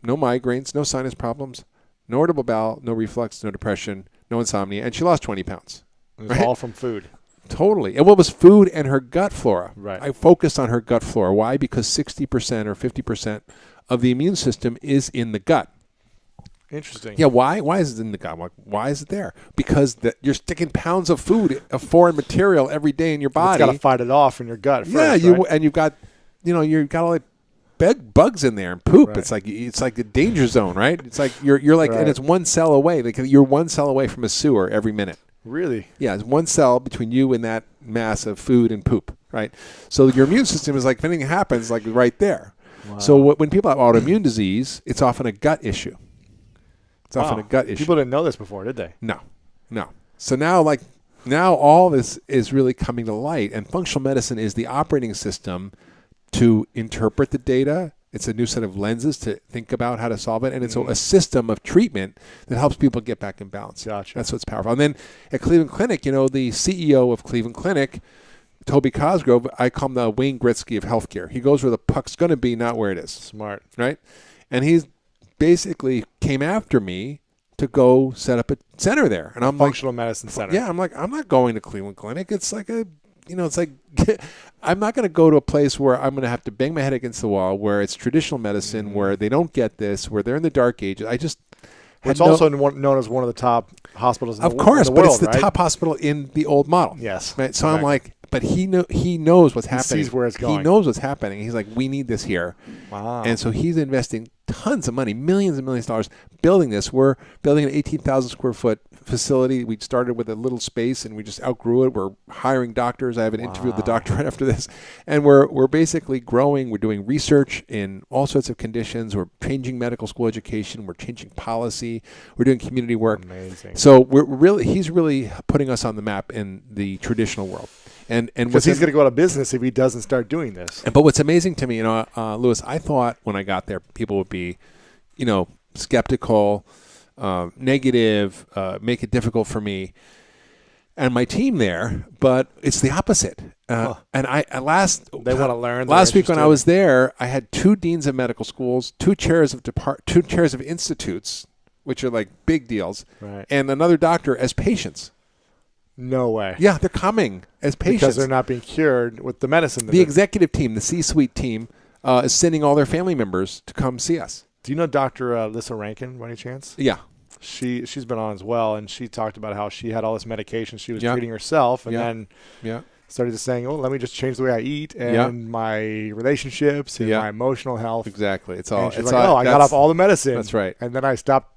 No migraines. No sinus problems. No irritable bowel. No reflux. No depression. No insomnia. And she lost 20 pounds. It was all from food. Totally. And what was food and her gut flora. Right. I focused on her gut flora. Why? Because 60% or 50% of the immune system is in the gut. Interesting. Yeah, why? Why is it in the gut? Why is it there? Because you're sticking pounds of food, of foreign material every day in your body. It's got to fight it off in your gut first, yeah, right? and you've got all that bugs in there and poop. Right. It's like a danger zone, right? It's like you're like, Right. and it's 1 cell away. Like you're 1 cell away from a sewer every minute. Really? Yeah, it's 1 cell between you and that mass of food and poop, right? So your immune system is like, if anything happens, like right there. Wow. So when people have autoimmune disease, it's often a gut issue. It's often a gut issue. People didn't know this before, did they? No. So now all this is really coming to light, and functional medicine is the operating system to interpret the data. It's a new set of lenses to think about how to solve it, and it's a system of treatment that helps people get back in balance. Gotcha. That's what's powerful. And then at Cleveland Clinic, the CEO of Cleveland Clinic, Toby Cosgrove, I call him the Wayne Gretzky of healthcare. He goes where the puck's going to be, not where it is. Smart. Right? And he's basically came after me to go set up a center there. And I'm Functional medicine center. Yeah, I'm like, I'm not going to Cleveland Clinic. It's like I'm not going to go to a place where I'm going to have to bang my head against the wall, where it's traditional medicine, where they don't get this, where they're in the dark ages. I just It's also known as one of the top hospitals in the world. Of course, but it's the right? top hospital in the old model. Yes. Right? So Correct. I'm like, but he knows what's happening. sees where it's going. He knows what's happening. He's like, we need this here. Wow. And so he's investing tons of money, millions and millions of dollars, building this. We're building an 18,000 square foot facility. We started with a little space and we just outgrew it. We're hiring doctors. I have an interview with the doctor right after this. And we're basically growing. We're doing research in all sorts of conditions. We're changing medical school education. We're changing policy. We're doing community work. Amazing. So he's really putting us on the map in the traditional world. And because he's going to go out of business if he doesn't start doing this. But what's amazing to me, Louis, I thought when I got there, people would be, skeptical, negative, make it difficult for me and my team there. But it's the opposite. And they want to learn. Last week when I was there, I had 2 deans of medical schools, 2 chairs of institutes, which are like big deals, right, and another doctor as patients. No way. Yeah, they're coming as patients. Because they're not being cured with the medicine. The executive team, the C-suite team, is sending all their family members to come see us. Do you know Dr. Lissa Rankin by any chance? Yeah. She's been on as well, and she talked about how she had all this medication she was treating herself, and then started just saying, let me just change the way I eat and my relationships and my emotional health. Exactly. It's all. And she's like, I got off all the medicine. That's right. And then I stopped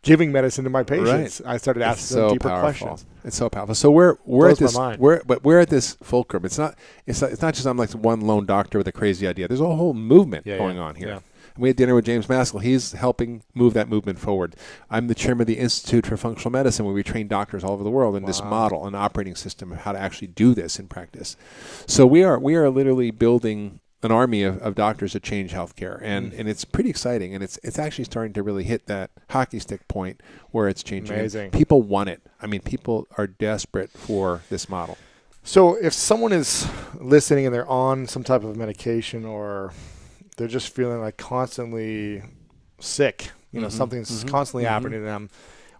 giving medicine to my patients. Right. I started asking them deeper questions. It's so powerful. So we're at this. My mind. We're at this fulcrum. It's not just I'm like one lone doctor with a crazy idea. There's a whole movement going on here. Yeah. We had dinner with James Maskell. He's helping move that movement forward. I'm the chairman of the Institute for Functional Medicine, where we train doctors all over the world in this model, an operating system of how to actually do this in practice. So we are literally building an army of doctors to change healthcare, and it's pretty exciting, and it's actually starting to really hit that hockey stick point where it's changing. Amazing. People want it. I mean, people are desperate for this model. So if someone is listening and they're on some type of medication, or they're just feeling like constantly sick, something's constantly happening to them,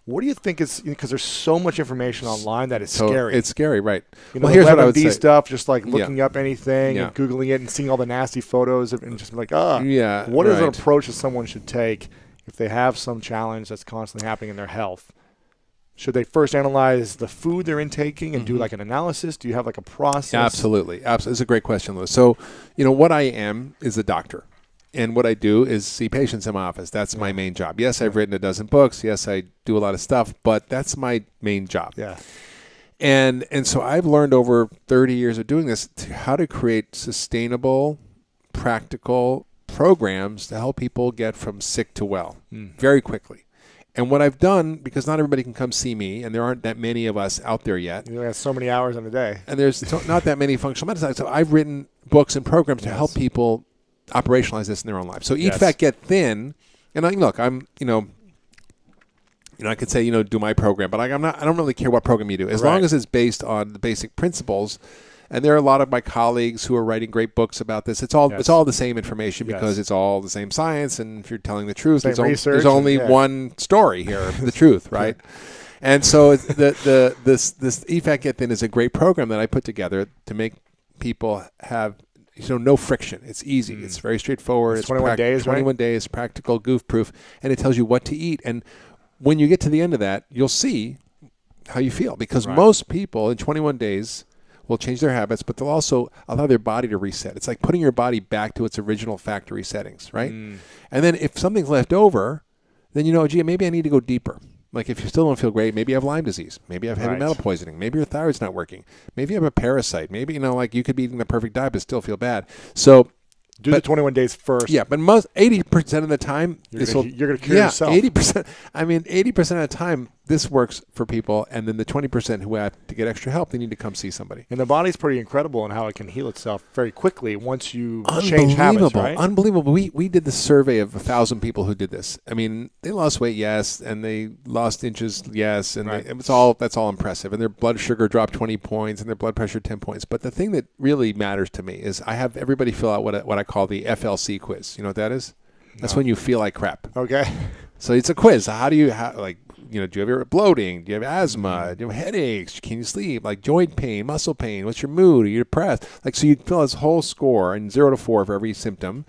what do you think is, because there's so much information online that is scary. It's scary, right? Well, here's what I would say. Stuff, just like looking up anything and Googling it and seeing all the nasty photos and just like, what is an approach that someone should take if they have some challenge that's constantly happening in their health? Should they first analyze the food they're intaking and do like an analysis? Do you have like a process? Absolutely. It's a great question, Louis. So, what I am is a doctor. And what I do is see patients in my office. That's my main job. Yes, I've written a dozen books. Yes, I do a lot of stuff, but that's my main job. Yeah. And so I've learned over 30 years of doing this how to create sustainable, practical programs to help people get from sick to well very quickly. And what I've done, because not everybody can come see me, and there aren't that many of us out there yet, You have so many hours in a day. and there's not that many functional medicine, so I've written books and programs to help people operationalize this in their own life. So Eat Fat, Get Thin, and look, I'm, I could say, do my program, but I don't really care what program you do, as long as it's based on the basic principles. And there are a lot of my colleagues who are writing great books about this. It's all the same information because it's all the same science. And if you're telling the truth, there's only one story here, the truth, right? And so this Eat Fat Get Thin is a great program that I put together to make people have no friction. It's easy. It's very straightforward. It's 21 days, 21 days, practical, goof proof, and it tells you what to eat. And when you get to the end of that, you'll see how you feel, because most people in 21 days will change their habits, but they'll also allow their body to reset. It's like putting your body back to its original factory settings, right? And then if something's left over, then maybe I need to go deeper. Like if you still don't feel great, maybe you have Lyme disease. Maybe you have heavy metal poisoning. Maybe your thyroid's not working. Maybe you have a parasite. Maybe, you could be eating the perfect diet but still feel bad. So Do the 21 days first. Yeah, but 80% of the time, you're going to cure yourself. 80%. 80% of the time, this works for people, and then the 20% who have to get extra help, they need to come see somebody. And the body's pretty incredible in how it can heal itself very quickly once you change habits, right? Unbelievable. We did the survey of 1,000 people who did this. I mean, they lost weight, yes, and they lost inches, yes, and that's all impressive. And their blood sugar dropped 20 points, and their blood pressure 10 points. But the thing that really matters to me is I have everybody fill out what I call the FLC quiz. You know what that is? That's when you feel like crap. Okay. So it's a quiz. Do you have your bloating? Do you have asthma? Do you have headaches? Can you sleep? Like joint pain, muscle pain? What's your mood? Are you depressed? So you fill this whole score in 0 to 4 for every symptom,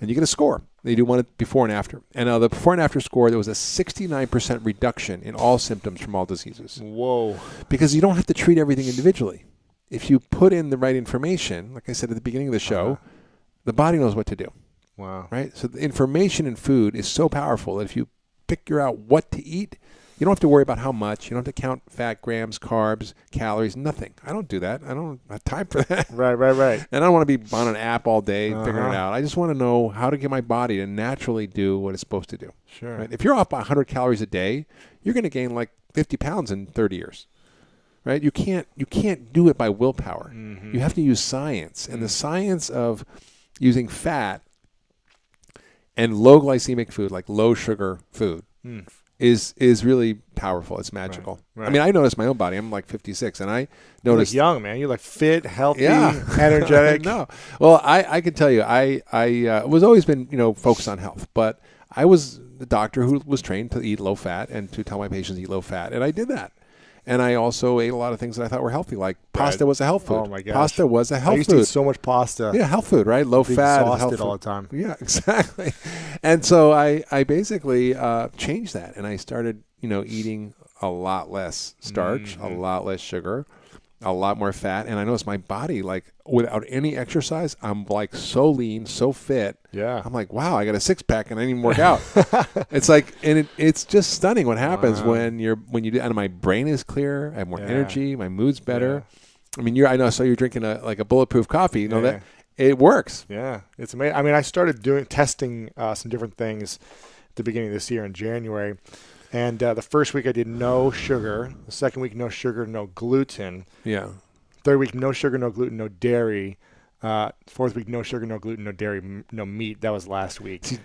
and you get a score. They do one before and after. And the before and after score, there was a 69% reduction in all symptoms from all diseases. Whoa. Because you don't have to treat everything individually. If you put in the right information, like I said at the beginning of the show, the body knows what to do. Wow. Right? So the information in food is so powerful that if you figure out what to eat, you don't have to worry about how much. You don't have to count fat, grams, carbs, calories, nothing. I don't do that. I don't have time for that. Right. And I don't want to be on an app all day figuring it out. I just want to know how to get my body to naturally do what it's supposed to do. Sure. Right? If you're off by 100 calories a day, you're going to gain like 50 pounds in 30 years. Right? You can't do it by willpower. You have to use science. And the science of using fat and low glycemic food, like low sugar food, is really powerful. It's magical. Right. I mean, I noticed my own body. I'm like 56, and I noticed you're young, man. You're like fit, healthy, energetic. No, well, I can tell you, I was always been focused on health, but I was the doctor who was trained to eat low fat and to tell my patients to eat low fat, and I did that. And I also ate a lot of things that I thought were healthy, like pasta was a health food. Oh my gosh. Pasta was a health I used food. to eat so much pasta. Yeah, health food, right? Low fat, health food all the time. Yeah, exactly. And so I basically changed that, and I started eating a lot less starch, a lot less sugar, a lot more fat, and I noticed my body, like without any exercise, I'm like so lean, so fit. Yeah. I'm like, wow, I got a 6-pack and I didn't even work out. It's like, and it's just stunning what happens when you do. And my brain is clear, I have more energy, my mood's better. I mean, I saw you're drinking a bulletproof coffee. You know that it works. Yeah, it's amazing. I mean, I started testing some different things at the beginning of this year in January. And the first week I did no sugar. The second week, no sugar, no gluten. Yeah. Third week, no sugar, no gluten, no dairy. Fourth week, no sugar, no gluten, no dairy, no meat. That was last week.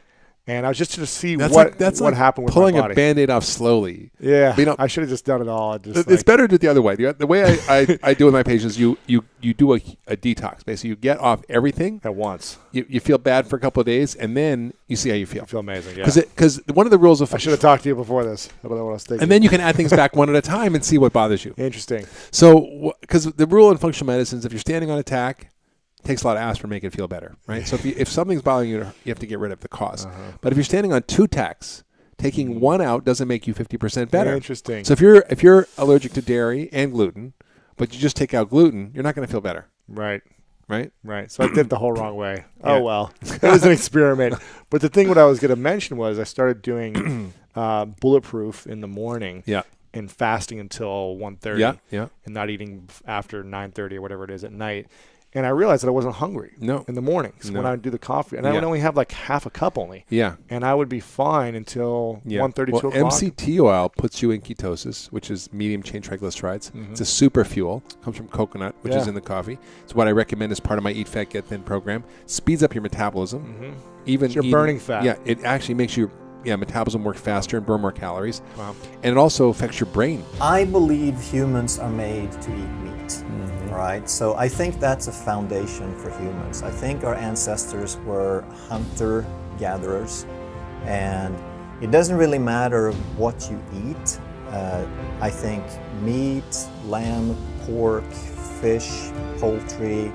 And I was just to see what happened with my body. Pulling a Band-Aid off slowly. Yeah, I should have just done it all. It's better to do it the other way. The way I do with my patients, you do a detox. Basically, you get off everything at once. You feel bad for a couple of days, and then you see how you feel. I feel amazing, yeah. Because one of the rules of... I should have talked to you before this. I don't know what I was thinking. And then you can add things back one at a time and see what bothers you. Interesting. So, because the rule in functional medicine is if you're standing on attack, it takes a lot of aspirin to make it feel better, right? So if something's bothering you, you have to get rid of the cause. But if you're standing on 2 tacks, taking one out doesn't make you 50% better. Interesting. So if you're allergic to dairy and gluten, but you just take out gluten, you're not going to feel better. Right. Right. So I did it the whole wrong way. Oh, well. It was an experiment. But the thing what I was going to mention was I started doing bulletproof in the morning. Yeah. And fasting until 1:30. Yeah. And not eating after 9:30 or whatever it is at night. And I realized that I wasn't hungry No. in the mornings when I would do the coffee. And I would only have like half a cup only. Yeah. And I would be fine until 1:30, well, 2 o'clock. MCT oil puts you in ketosis, which is medium chain triglycerides. It's a super fuel. Comes from coconut, which is in the coffee. It's what I recommend as part of my Eat Fat Get Thin program. Speeds up your metabolism. Even So you're burning fat. Yeah, it actually makes your metabolism work faster and burn more calories. Wow. And it also affects your brain. I believe humans are made to eat meat, right? So I think that's a foundation for humans. I think our ancestors were hunter-gatherers, and it doesn't really matter what you eat. I think meat, lamb, pork, fish, poultry,